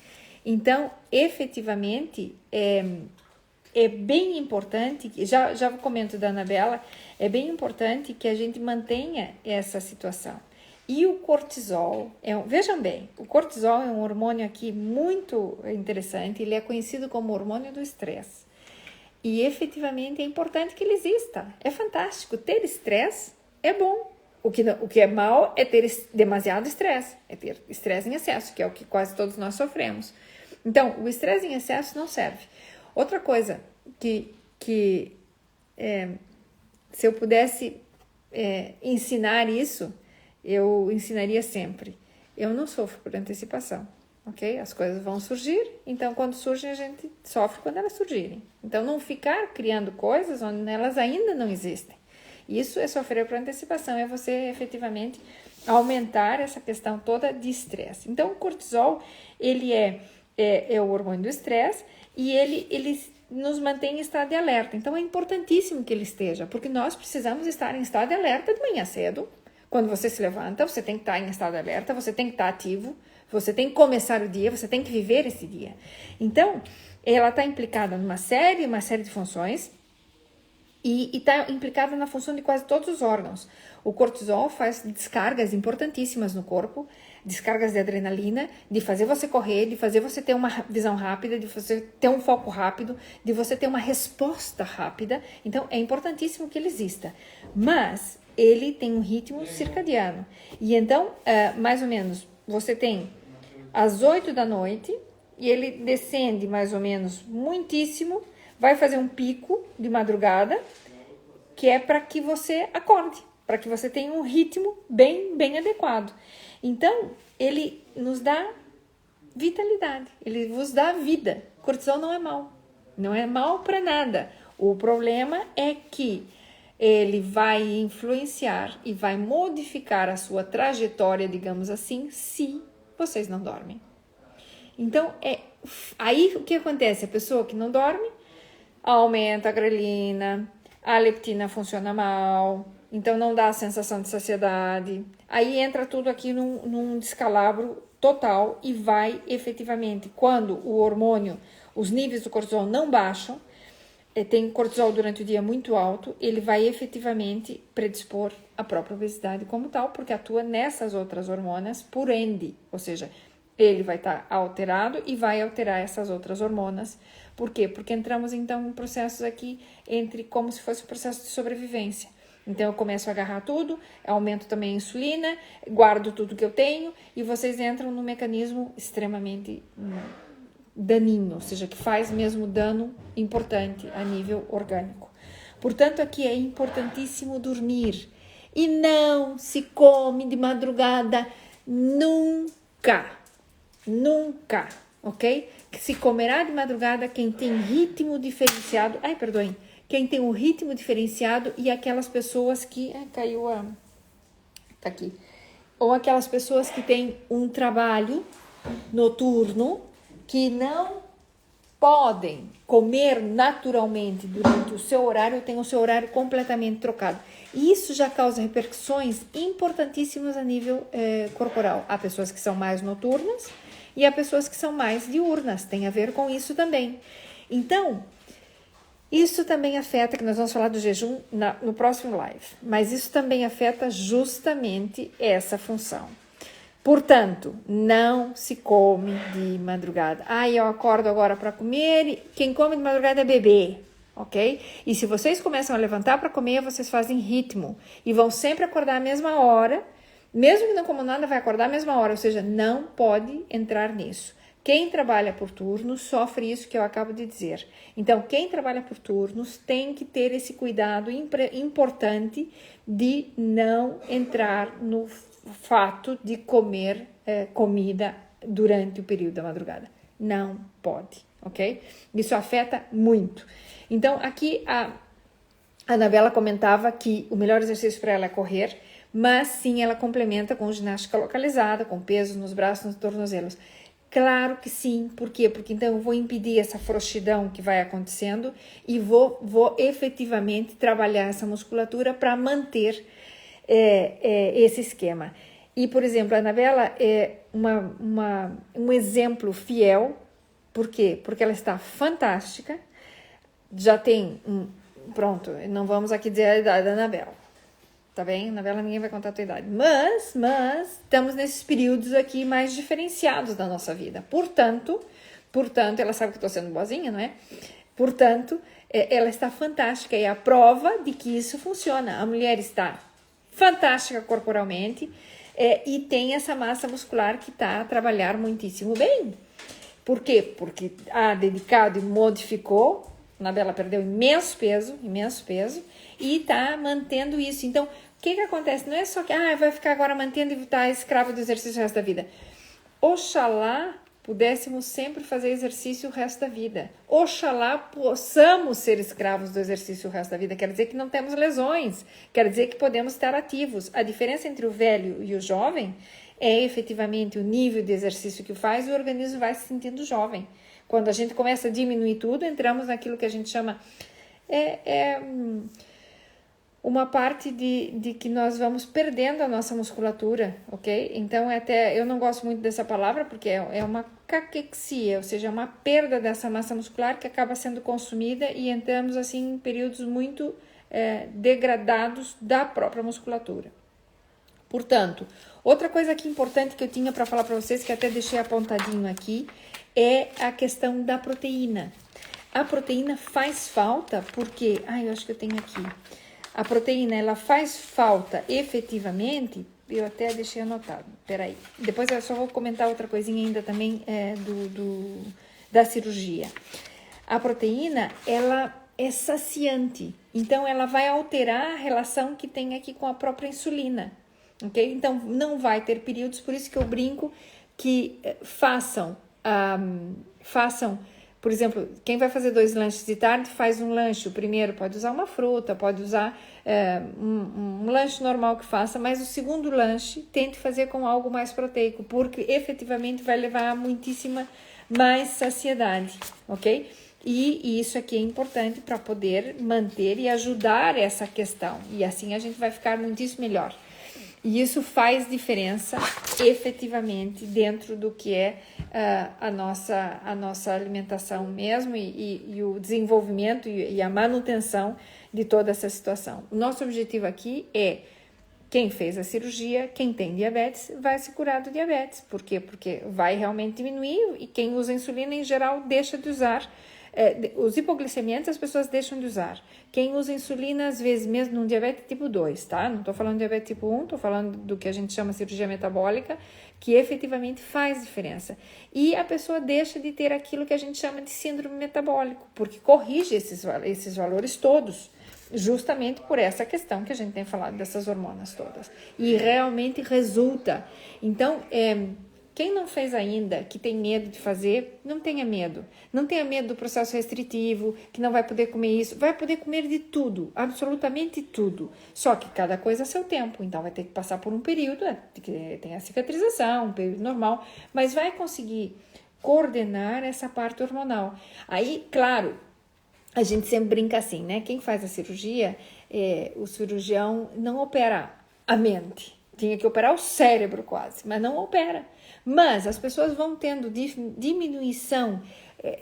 Então, efetivamente, é bem importante, já comento da Anabela, é bem importante que a gente mantenha essa situação. E o cortisol, vejam bem, o cortisol é um hormônio aqui muito interessante, ele é conhecido como hormônio do estresse. E efetivamente é importante que ele exista, é fantástico, ter estresse é bom. O que é mal é ter demasiado estresse, é ter estresse em excesso, que é o que quase todos nós sofremos. Então, o estresse em excesso não serve. Outra coisa se eu pudesse ensinar isso, eu ensinaria sempre. Eu não sofro por antecipação, ok? As coisas vão surgir, então quando surgem a gente sofre quando elas surgirem. Então, não ficar criando coisas onde elas ainda não existem. Isso é sofrer por antecipação, é você efetivamente aumentar essa questão toda de estresse. Então, o cortisol, ele é o hormônio do estresse e ele nos mantém em estado de alerta. Então, é importantíssimo que ele esteja, porque nós precisamos estar em estado de alerta de manhã cedo. Quando você se levanta, você tem que estar em estado de alerta, você tem que estar ativo, você tem que começar o dia, você tem que viver esse dia. Então, ela está implicada numa série de funções, e está implicada na função de quase todos os órgãos. O cortisol faz descargas importantíssimas no corpo, descargas de adrenalina, de fazer você correr, de fazer você ter uma visão rápida, de você ter um foco rápido, de você ter uma resposta rápida. Então, é importantíssimo que ele exista. Mas ele tem um ritmo circadiano. E então, mais ou menos, você tem às 8 da noite e ele descende mais ou menos muitíssimo, vai fazer um pico de madrugada, que é para que você acorde, para que você tenha um ritmo bem adequado. Então, ele nos dá vitalidade, ele vos dá vida. Cortisol não é mal para nada. O problema é que ele vai influenciar e vai modificar a sua trajetória, digamos assim, se vocês não dormem. Então, é aí o que acontece? A pessoa que não dorme aumenta a grelina, a leptina funciona mal, então não dá a sensação de saciedade. Aí entra tudo aqui num descalabro total e vai efetivamente, quando o hormônio, os níveis do cortisol não baixam, tem cortisol durante o dia muito alto, ele vai efetivamente predispor a própria obesidade como tal, porque atua nessas outras hormonas por ende, ou seja, ele vai estar alterado e vai alterar essas outras hormonas. Por quê? Porque entramos então em processos aqui entre como se fosse um processo de sobrevivência. Então eu começo a agarrar tudo, aumento também a insulina, guardo tudo que eu tenho e vocês entram num mecanismo extremamente daninho, ou seja, que faz mesmo dano importante a nível orgânico. Portanto, aqui é importantíssimo dormir e não se come de madrugada nunca, ok? Que se comerá de madrugada quem tem ritmo diferenciado, quem tem um ritmo diferenciado e aquelas pessoas que, tá aqui, ou aquelas pessoas que têm um trabalho noturno que não podem comer naturalmente durante o seu horário, tem o seu horário completamente trocado. E isso já causa repercussões importantíssimas a nível corporal. Há pessoas que são mais noturnas e há pessoas que são mais diurnas, tem a ver com isso também. Então, isso também afeta, que nós vamos falar do jejum no próximo live, mas isso também afeta justamente essa função. Portanto, não se come de madrugada. Eu acordo agora para comer e quem come de madrugada é bebê, ok? E se vocês começam a levantar para comer, vocês fazem ritmo e vão sempre acordar à mesma hora, mesmo que não comam nada, vai acordar à mesma hora, ou seja, não pode entrar nisso. Quem trabalha por turnos sofre isso que eu acabo de dizer. Então, quem trabalha por turnos tem que ter esse cuidado importante de não entrar no fato de comer comida durante o período da madrugada. Não pode, ok? Isso afeta muito. Então, aqui a Anabela comentava que o melhor exercício para ela é correr, mas sim ela complementa com ginástica localizada, com pesos nos braços, nos tornozelos. Claro que sim, por quê? Porque então eu vou impedir essa frouxidão que vai acontecendo e vou efetivamente trabalhar essa musculatura para manter esse esquema. E, por exemplo, a Anabela é um exemplo fiel. Por quê? Porque ela está fantástica, já tem, pronto, não vamos aqui dizer a idade da Anabela, tá bem? Anabela, ninguém vai contar a tua idade, mas estamos nesses períodos aqui mais diferenciados da nossa vida, portanto, ela sabe que eu tô sendo boazinha, não é? Portanto, ela está fantástica, é a prova de que isso funciona. A mulher está fantástica corporalmente e tem essa massa muscular que está a trabalhar muitíssimo bem. Por quê? Porque dedicado e modificou. A Anabela perdeu imenso peso e está mantendo isso. Então, o que acontece? Não é só que vai ficar agora mantendo e estar escravo do exercício o resto da vida. Oxalá pudéssemos sempre fazer exercício o resto da vida. Oxalá possamos ser escravos do exercício o resto da vida. Quer dizer que não temos lesões. Quer dizer que podemos estar ativos. A diferença entre o velho e o jovem é efetivamente o nível de exercício que faz e o organismo vai se sentindo jovem. Quando a gente começa a diminuir tudo, entramos naquilo que a gente chama... uma parte de que nós vamos perdendo a nossa musculatura, ok? Então, eu não gosto muito dessa palavra, porque é uma caquexia, ou seja, uma perda dessa massa muscular que acaba sendo consumida e entramos, assim, em períodos muito degradados da própria musculatura. Portanto, outra coisa aqui importante que eu tinha para falar para vocês, que até deixei apontadinho aqui, é a questão da proteína. A proteína faz falta porque... eu acho que eu tenho aqui... A proteína, ela faz falta efetivamente, eu até deixei anotado, peraí. Depois eu só vou comentar outra coisinha ainda também da cirurgia. A proteína, ela é saciante, então ela vai alterar a relação que tem aqui com a própria insulina, ok? Então não vai ter períodos, por isso que eu brinco que façam... Por exemplo, quem vai fazer 2 lanches de tarde, faz um lanche. O primeiro pode usar uma fruta, pode usar um lanche normal que faça, mas o segundo lanche tente fazer com algo mais proteico, porque efetivamente vai levar a muitíssima mais saciedade, ok? E isso aqui é importante para poder manter e ajudar essa questão. E assim a gente vai ficar muitíssimo melhor. E isso faz diferença efetivamente dentro do que é a nossa alimentação mesmo e o desenvolvimento e a manutenção de toda essa situação. O nosso objetivo aqui é quem fez a cirurgia, quem tem diabetes, vai se curar do diabetes. Por quê? Porque vai realmente diminuir e quem usa insulina em geral deixa de usar. Os hipoglicemiantes as pessoas deixam de usar. Quem usa insulina, às vezes, mesmo num diabetes tipo 2, tá? Não estou falando de diabetes tipo 1, estou falando do que a gente chama cirurgia metabólica, que efetivamente faz diferença. E a pessoa deixa de ter aquilo que a gente chama de síndrome metabólico, porque corrige esses valores todos, justamente por essa questão que a gente tem falado dessas hormonas todas. E realmente resulta. Então, quem não fez ainda, que tem medo de fazer, não tenha medo. Não tenha medo do processo restritivo, que não vai poder comer isso. Vai poder comer de tudo, absolutamente tudo. Só que cada coisa a seu tempo. Então vai ter que passar por um período, que tem a cicatrização, um período normal, mas vai conseguir coordenar essa parte hormonal. Aí, claro, a gente sempre brinca assim, né? Quem faz a cirurgia, o cirurgião não opera a mente. Tinha que operar o cérebro quase, mas não opera. Mas as pessoas vão tendo diminuição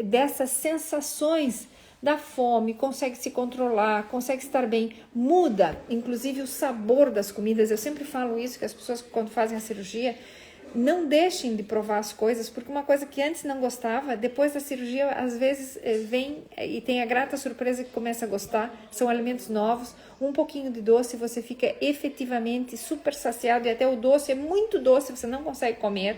dessas sensações da fome, consegue se controlar, consegue estar bem, muda, inclusive o sabor das comidas. Eu sempre falo isso, que as pessoas quando fazem a cirurgia, não deixem de provar as coisas, porque uma coisa que antes não gostava, depois da cirurgia, às vezes vem e tem a grata surpresa que começa a gostar, são alimentos novos, um pouquinho de doce, você fica efetivamente super saciado, e até o doce é muito doce, você não consegue comer,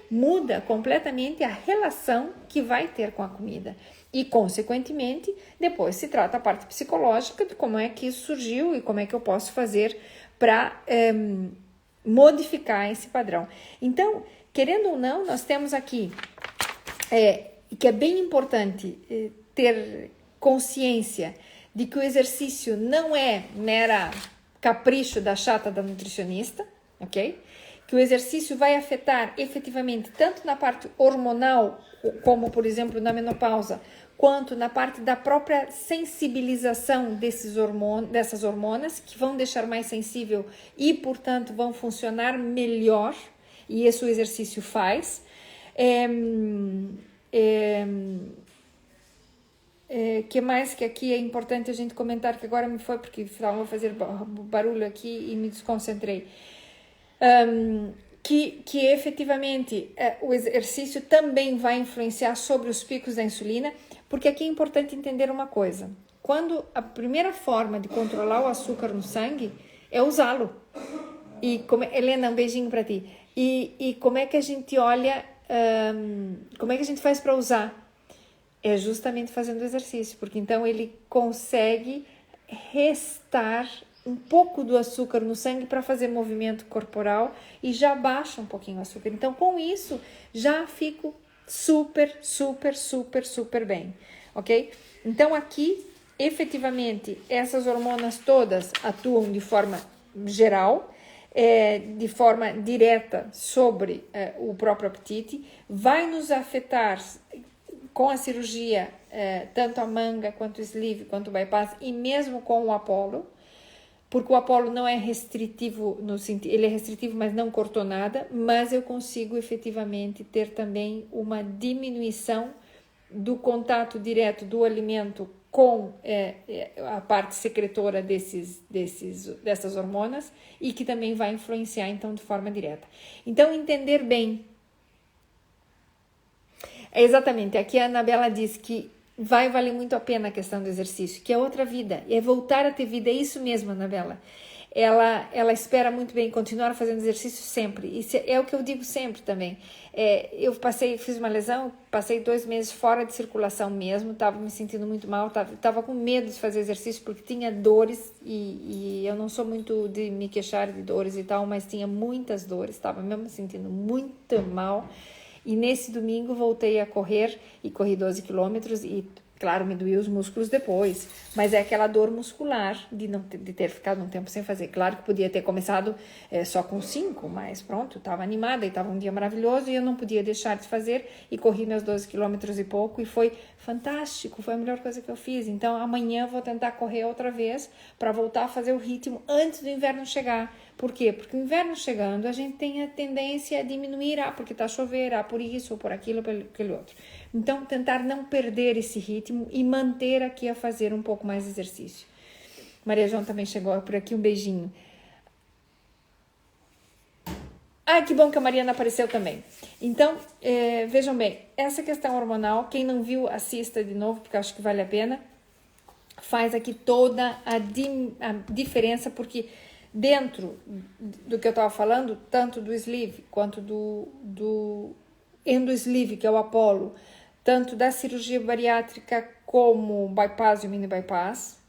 muda completamente a relação que vai ter com a comida. E, consequentemente, depois se trata a parte psicológica de como é que isso surgiu e como é que eu posso fazer para modificar esse padrão. Então, querendo ou não, nós temos aqui que é bem importante ter consciência de que o exercício não é mera capricho da chata da nutricionista, ok? Que o exercício vai afetar efetivamente tanto na parte hormonal, como por exemplo na menopausa, quanto na parte da própria sensibilização dessas hormonas, que vão deixar mais sensível e, portanto, vão funcionar melhor, e isso o exercício faz. Que mais que aqui é importante a gente comentar, que agora me foi, porque estava a fazer barulho aqui e me desconcentrei. Que efetivamente o exercício também vai influenciar sobre os picos da insulina, porque aqui é importante entender uma coisa. Quando a primeira forma de controlar o açúcar no sangue é usá-lo. E Helena, um beijinho para ti. E como é que a gente olha, como é que a gente faz para usar? É justamente fazendo exercício, porque então ele consegue restar um pouco do açúcar no sangue para fazer movimento corporal e já baixa um pouquinho o açúcar. Então, com isso, já fico super bem, ok? Então, aqui, efetivamente, essas hormonas todas atuam de forma geral, de forma direta sobre o próprio apetite, vai nos afetar com a cirurgia, tanto a manga, quanto o sleeve, quanto o bypass, e mesmo com o Apollo, porque o Apollo não é restritivo, ele é restritivo, mas não cortou nada, mas eu consigo efetivamente ter também uma diminuição do contato direto do alimento com a parte secretora dessas hormonas, e que também vai influenciar, então, de forma direta. Então, entender bem. Exatamente, aqui a Anabela diz que vai valer muito a pena a questão do exercício, que é outra vida, é voltar a ter vida, é isso mesmo, Anabela. Ela espera muito bem continuar fazendo exercício sempre, isso é o que eu digo sempre também. Eu fiz uma lesão, passei 2 meses fora de circulação mesmo, estava me sentindo muito mal, estava com medo de fazer exercício porque tinha dores, e eu não sou muito de me queixar de dores e tal, mas tinha muitas dores, estava mesmo me sentindo muito mal. E nesse domingo voltei a correr e corri 12 quilômetros e Claro, me doía os músculos depois, mas é aquela dor muscular de ter ficado um tempo sem fazer. Claro que podia ter começado só com 5, mas pronto, estava animada e estava um dia maravilhoso e eu não podia deixar de fazer e corri meus 12 quilômetros e pouco e foi fantástico, foi a melhor coisa que eu fiz. Então amanhã eu vou tentar correr outra vez para voltar a fazer o ritmo antes do inverno chegar. Por quê? Porque o inverno chegando a gente tem a tendência a diminuir, porque está a chover, por isso, ou por aquilo, por aquele outro. Então, tentar não perder esse ritmo e manter aqui a fazer um pouco mais de exercício. Maria João também chegou por aqui, um beijinho. Que bom que a Mariana apareceu também. Então, vejam bem, essa questão hormonal, quem não viu, assista de novo, porque eu acho que vale a pena. Faz aqui toda a diferença, porque dentro do que eu estava falando, tanto do sleeve quanto do endosleeve, que é o Apollo, tanto da cirurgia bariátrica como bypass e o mini bypass,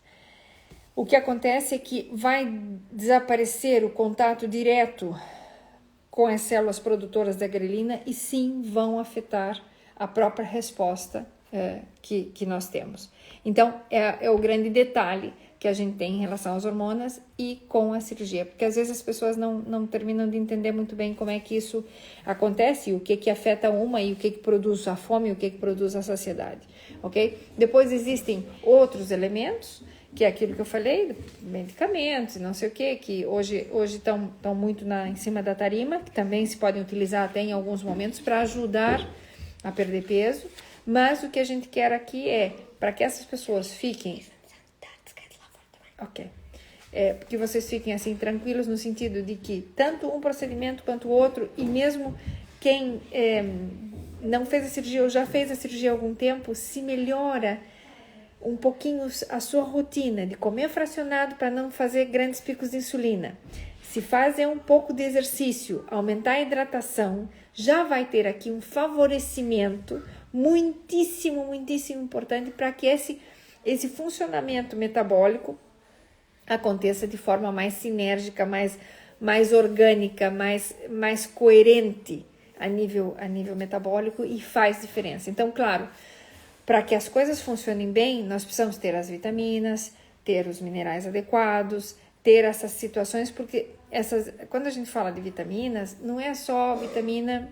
o que acontece é que vai desaparecer o contato direto com as células produtoras da grelina e sim vão afetar a própria resposta que nós temos. Então, é o grande detalhe que a gente tem em relação às hormonas e com a cirurgia, porque às vezes as pessoas não terminam de entender muito bem como é que isso acontece, o que afeta uma e o que produz a fome e o que produz a saciedade, ok? Depois existem outros elementos, que é aquilo que eu falei, medicamentos e não sei o que hoje estão muito em cima da tarima, que também se podem utilizar até em alguns momentos para ajudar a perder peso, mas o que a gente quer aqui é para que essas pessoas fiquem... Ok. Que vocês fiquem assim tranquilos no sentido de que tanto um procedimento quanto o outro, e mesmo quem não fez a cirurgia ou já fez a cirurgia há algum tempo, se melhora um pouquinho a sua rotina de comer fracionado para não fazer grandes picos de insulina. Se fazer um pouco de exercício, aumentar a hidratação, já vai ter aqui um favorecimento muitíssimo, muitíssimo importante para que esse funcionamento metabólico aconteça de forma mais sinérgica, mais orgânica, mais coerente a nível metabólico e faz diferença. Então, claro, para que as coisas funcionem bem, nós precisamos ter as vitaminas, ter os minerais adequados, ter essas situações, porque quando a gente fala de vitaminas, não é só vitamina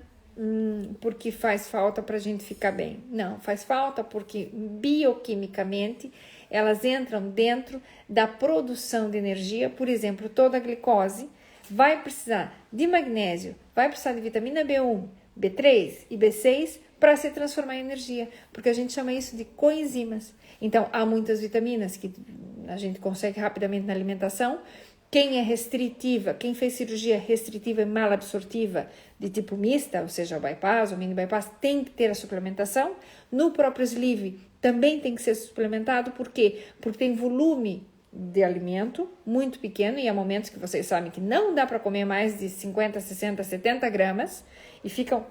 porque faz falta para a gente ficar bem. Não, faz falta porque bioquimicamente elas entram dentro da produção de energia. Por exemplo, toda a glicose vai precisar de magnésio, vai precisar de vitamina B1, B3 e B6 para se transformar em energia, porque a gente chama isso de coenzimas. Então, há muitas vitaminas que a gente consegue rapidamente na alimentação. Quem é restritiva, quem fez cirurgia restritiva e malabsortiva de tipo mista, ou seja, o bypass, o mini bypass, tem que ter a suplementação. No próprio sleeve também tem que ser suplementado, por quê? Porque tem volume de alimento muito pequeno e há momentos que vocês sabem que não dá para comer mais de 50, 60, 70 gramas e ficam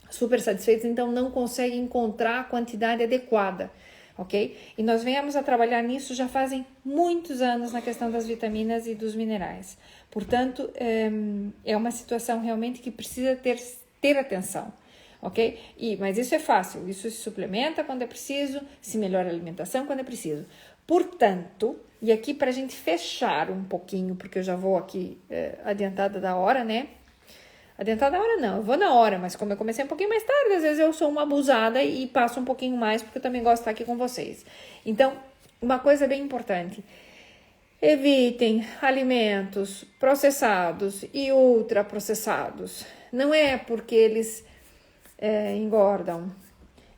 super satisfeitos, então não conseguem encontrar a quantidade adequada. Ok? E nós viemos a trabalhar nisso já fazem muitos anos na questão das vitaminas e dos minerais. Portanto, é uma situação realmente que precisa ter atenção, ok? Mas isso é fácil, isso se suplementa quando é preciso, se melhora a alimentação quando é preciso. Portanto, e aqui para a gente fechar um pouquinho, porque eu já vou aqui adiantada da hora, né? Adiantada da hora não, eu vou na hora, mas como eu comecei um pouquinho mais tarde, às vezes eu sou uma abusada e passo um pouquinho mais, porque eu também gosto de estar aqui com vocês. Então, uma coisa bem importante, evitem alimentos processados e ultraprocessados. Não é porque eles engordam.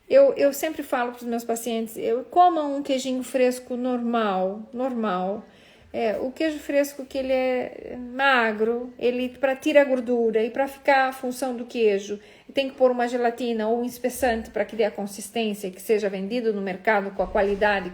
Eu sempre falo para os meus pacientes, comam um queijinho fresco normal. O queijo fresco que ele é magro, ele para tirar a gordura e para ficar a função do queijo, tem que pôr uma gelatina ou um espessante para que dê a consistência, que seja vendido no mercado com a qualidade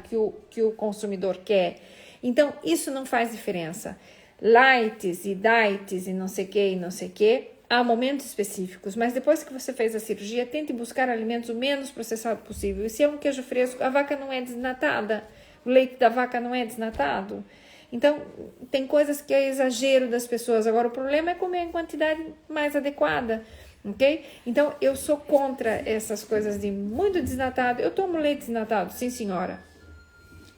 que o consumidor quer. Então, isso não faz diferença. Lights e diets e não sei o que, há momentos específicos, mas depois que você fez a cirurgia, tente buscar alimentos o menos processados possível. E se é um queijo fresco, a vaca não é desnatada, o leite da vaca não é desnatado. Então, tem coisas que é exagero das pessoas. Agora, o problema é comer em quantidade mais adequada. ok? Então, eu sou contra essas coisas de muito desnatado. Eu tomo leite desnatado, sim senhora.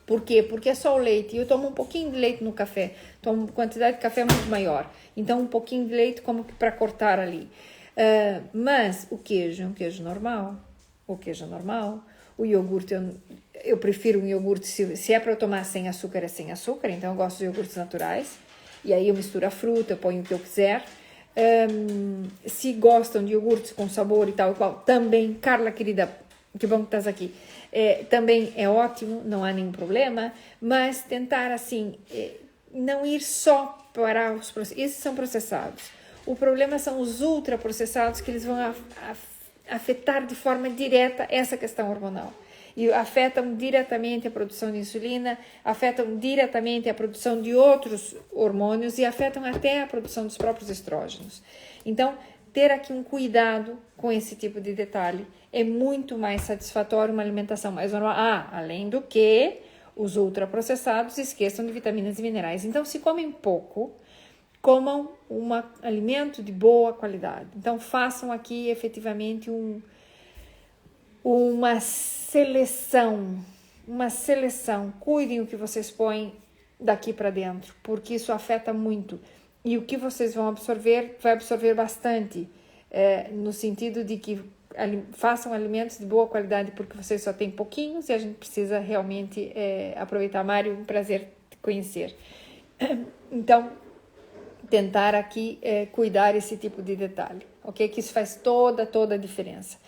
Por quê? Porque é só o leite. E eu tomo um pouquinho de leite no café. Tomo quantidade de café muito maior. Então, um pouquinho de leite como que para cortar ali. Mas o queijo é um queijo normal. O queijo é normal. O iogurte, eu prefiro um iogurte, se é para eu tomar sem açúcar, é sem açúcar. Então, eu gosto de iogurtes naturais. E aí eu misturo a fruta, eu ponho o que eu quiser. Se gostam de iogurtes com sabor e tal e qual, também, Carla querida, que bom que estás aqui, também é ótimo, não há nenhum problema, mas tentar assim, não ir só para os processados. Esses são processados. O problema são os ultraprocessados, que eles vão afetar de forma direta essa questão hormonal. E afetam diretamente a produção de insulina, afetam diretamente a produção de outros hormônios e afetam até a produção dos próprios estrógenos. Então, ter aqui um cuidado com esse tipo de detalhe é muito mais satisfatório, uma alimentação mais normal. Além do que os ultraprocessados esqueçam de vitaminas e minerais. Então, se comem pouco, comam um alimento de boa qualidade. Então, façam aqui efetivamente uma seleção, cuidem o que vocês põem daqui para dentro, porque isso afeta muito, e o que vocês vão absorver, vai absorver bastante, no sentido de que façam alimentos de boa qualidade, porque vocês só têm pouquinhos, e a gente precisa realmente aproveitar. Mário, um prazer te conhecer. Então, tentar aqui cuidar esse tipo de detalhe, ok? Que isso faz toda a diferença.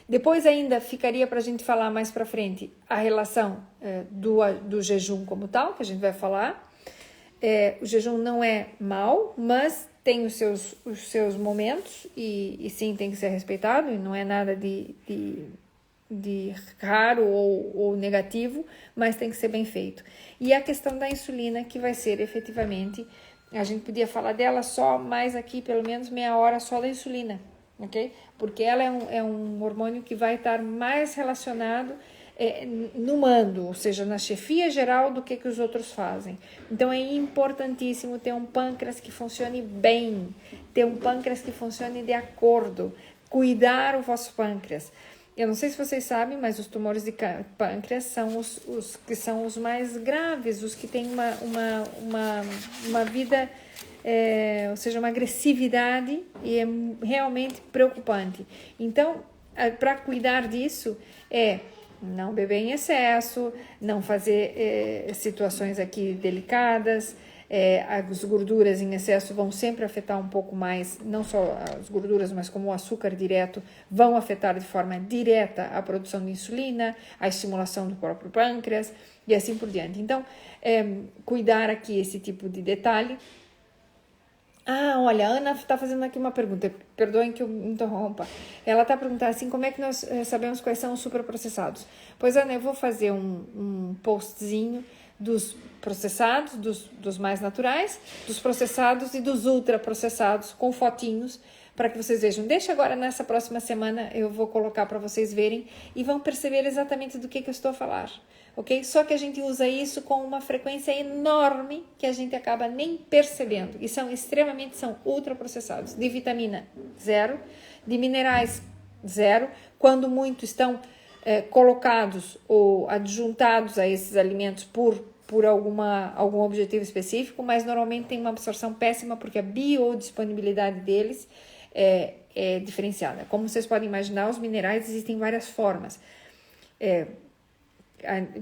Depois ainda ficaria para a gente falar mais para frente a relação do jejum como tal, que a gente vai falar. O jejum não é mal, mas tem os seus momentos e sim tem que ser respeitado, e não é nada de raro ou negativo, mas tem que ser bem feito. E a questão da insulina, que vai ser efetivamente, a gente podia falar dela só mais aqui, pelo menos meia hora só da insulina, ok? Porque ela é um hormônio que vai estar mais relacionado no mando, ou seja, na chefia geral do que os outros fazem. Então é importantíssimo ter um pâncreas que funcione bem, ter um pâncreas que funcione de acordo, cuidar o vosso pâncreas. Eu não sei se vocês sabem, mas os tumores de pâncreas são os que são os mais graves, os que têm uma vida, ou seja, uma agressividade, e é realmente preocupante. Então, para cuidar disso, não beber em excesso, não fazer situações aqui delicadas. As gorduras em excesso vão sempre afetar um pouco mais, não só as gorduras, mas como o açúcar direto, vão afetar de forma direta a produção de insulina, a estimulação do próprio pâncreas e assim por diante. Então, cuidar aqui esse tipo de detalhe. Olha, a Ana está fazendo aqui uma pergunta, perdoem que eu interrompa. Ela está perguntando assim, como é que nós sabemos quais são os superprocessados? Pois, Ana, eu vou fazer um postzinho dos processados, dos mais naturais, dos processados e dos ultraprocessados, com fotinhos, para que vocês vejam. Deixa agora, nessa próxima semana, eu vou colocar para vocês verem e vão perceber exatamente do que eu estou a falar, ok? Só que a gente usa isso com uma frequência enorme que a gente acaba nem percebendo, e são ultraprocessados, de vitamina 0, de minerais 0, quando muito estão colocados ou adjuntados a esses alimentos por algum objetivo específico, mas normalmente tem uma absorção péssima porque a biodisponibilidade deles é diferenciada. Como vocês podem imaginar, os minerais existem várias formas.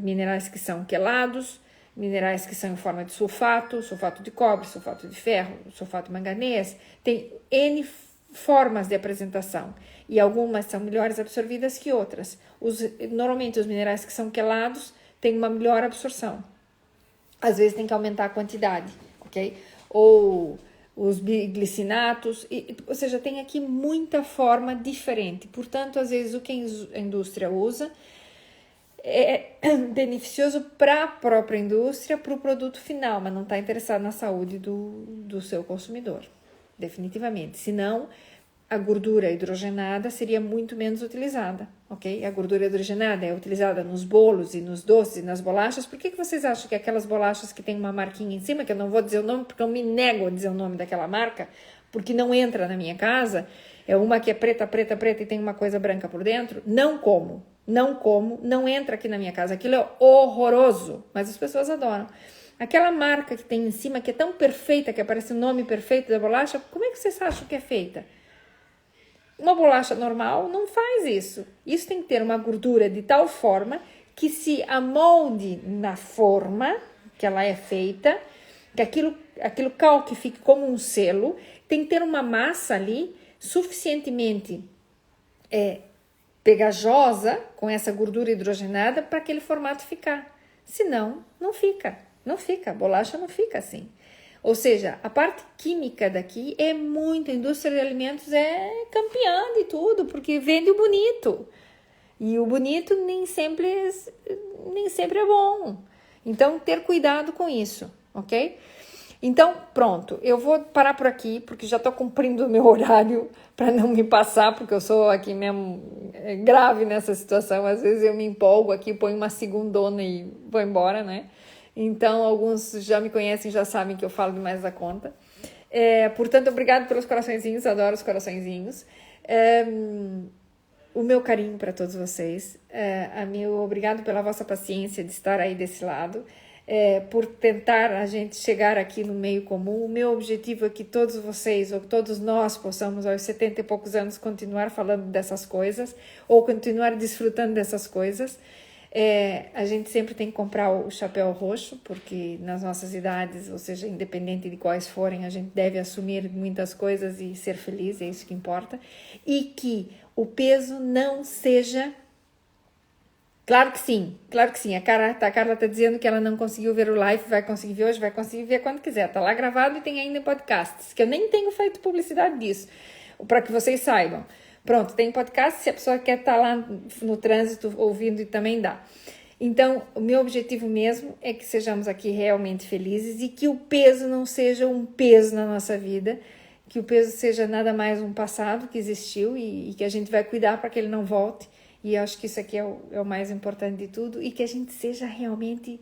Minerais que são quelados, minerais que são em forma de sulfato de cobre, sulfato de ferro, sulfato de manganês. Tem N formas de apresentação e algumas são melhores absorvidas que outras. Normalmente os minerais que são quelados têm uma melhor absorção. Às vezes tem que aumentar a quantidade, ok? Ou os biglicinatos, ou seja, tem aqui muita forma diferente. Portanto, às vezes o que a indústria usa é beneficioso para a própria indústria, para o produto final, mas não está interessado na saúde do seu consumidor, definitivamente. Senão, a gordura hidrogenada seria muito menos utilizada, ok? A gordura hidrogenada é utilizada nos bolos e nos doces e nas bolachas. Por que vocês acham que aquelas bolachas que tem uma marquinha em cima, que eu não vou dizer o nome porque eu me nego a dizer o nome daquela marca, porque não entra na minha casa, é uma que é preta, preta, preta e tem uma coisa branca por dentro, não como, não entra aqui na minha casa. Aquilo é horroroso, mas as pessoas adoram. Aquela marca que tem em cima, que é tão perfeita, que aparece o nome perfeito da bolacha, como é que vocês acham que é feita? Uma bolacha normal não faz isso. Isso tem que ter uma gordura de tal forma que se amolde na forma que ela é feita, que aquilo calque fique como um selo, tem que ter uma massa ali suficientemente pegajosa, com essa gordura hidrogenada, para aquele formato ficar. Senão, não fica, a bolacha não fica assim. Ou seja, a parte química daqui é muito, a indústria de alimentos é campeã de tudo, porque vende o bonito. E o bonito nem sempre é bom. Então, ter cuidado com isso, ok? Então, pronto, eu vou parar por aqui, porque já estou cumprindo o meu horário para não me passar, porque eu sou aqui mesmo grave nessa situação. Às vezes eu me empolgo aqui, ponho uma segundona e vou embora, né? Então, alguns já me conhecem, já sabem que eu falo demais da conta. Portanto, obrigado pelos coraçõezinhos, adoro os coraçõezinhos. O meu carinho para todos vocês, obrigado pela vossa paciência de estar aí desse lado, por tentar a gente chegar aqui no meio comum. O meu objetivo é que todos vocês, ou todos nós, possamos aos 70 e poucos anos continuar falando dessas coisas, ou continuar desfrutando dessas coisas. A gente sempre tem que comprar o chapéu roxo, porque nas nossas idades, ou seja, independente de quais forem, a gente deve assumir muitas coisas e ser feliz, é isso que importa. E que o peso não seja... Claro que sim. A Carla está dizendo que ela não conseguiu ver o live, vai conseguir ver hoje, vai conseguir ver quando quiser. Está lá gravado e tem ainda em podcasts, que eu nem tenho feito publicidade disso, para que vocês saibam. Pronto, tem podcast, se a pessoa quer estar lá no trânsito ouvindo, e também dá. Então, o meu objetivo mesmo é que sejamos aqui realmente felizes e que o peso não seja um peso na nossa vida, que o peso seja nada mais um passado que existiu e que a gente vai cuidar para que ele não volte. E eu acho que isso aqui é o mais importante de tudo, e que a gente seja realmente...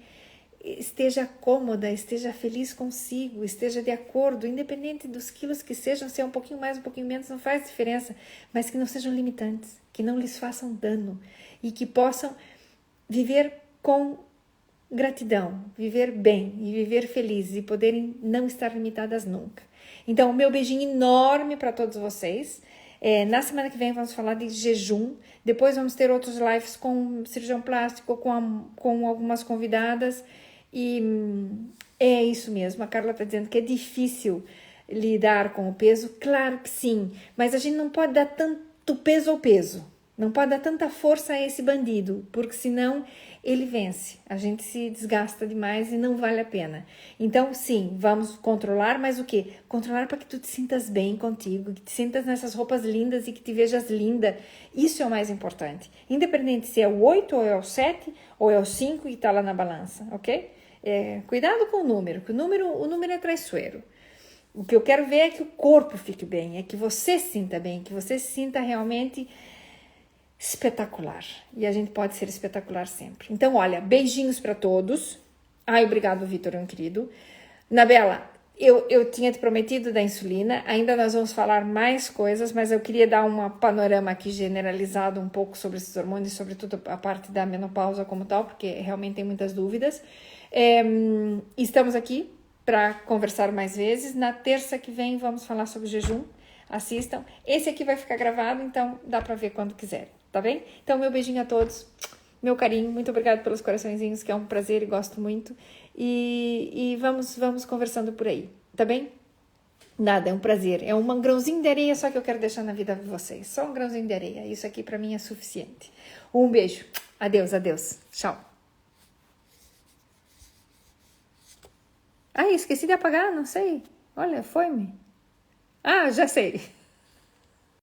esteja cômoda, esteja feliz consigo, esteja de acordo, independente dos quilos que sejam, se é um pouquinho mais, um pouquinho menos, não faz diferença, mas que não sejam limitantes, que não lhes façam dano e que possam viver com gratidão, viver bem e viver felizes e poderem não estar limitadas nunca. Então, o meu beijinho enorme para todos vocês. Na semana que vem vamos falar de jejum, depois vamos ter outros lives com cirurgião plástico, com algumas convidadas. E é isso mesmo, a Carla está dizendo que é difícil lidar com o peso. Claro que sim, mas a gente não pode dar tanto peso ao peso, não pode dar tanta força a esse bandido, porque senão ele vence, a gente se desgasta demais e não vale a pena. Então sim, vamos controlar, mas o quê? Controlar para que tu te sintas bem contigo, que te sintas nessas roupas lindas e que te vejas linda. Isso é o mais importante, independente se é o 8 ou é o 7 ou é o 5 que está lá na balança, ok? Cuidado com o número, que o número é traiçoeiro. O que eu quero ver é que o corpo fique bem, é que você se sinta bem, que você se sinta realmente espetacular. E a gente pode ser espetacular sempre. Então, olha, beijinhos para todos. Ai, obrigado, Vitor, um querido. Nabela, eu tinha te prometido da insulina, ainda nós vamos falar mais coisas, mas eu queria dar um panorama aqui generalizado um pouco sobre esses hormônios, sobretudo a parte da menopausa como tal, porque realmente tem muitas dúvidas. Estamos aqui para conversar mais vezes. Na terça que vem vamos falar sobre jejum. Assistam. Esse aqui vai ficar gravado, então dá para ver quando quiser, tá bem? Então, meu beijinho a todos, meu carinho, muito obrigada pelos coraçõezinhos, que é um prazer e gosto muito. E vamos conversando por aí, tá bem? Nada, é um prazer. É um grãozinho de areia só que eu quero deixar na vida de vocês. Só um grãozinho de areia. Isso aqui para mim é suficiente. Um beijo. Adeus, adeus. Tchau. Ai, esqueci de apagar, não sei. Olha, foi-me. Ah, já sei.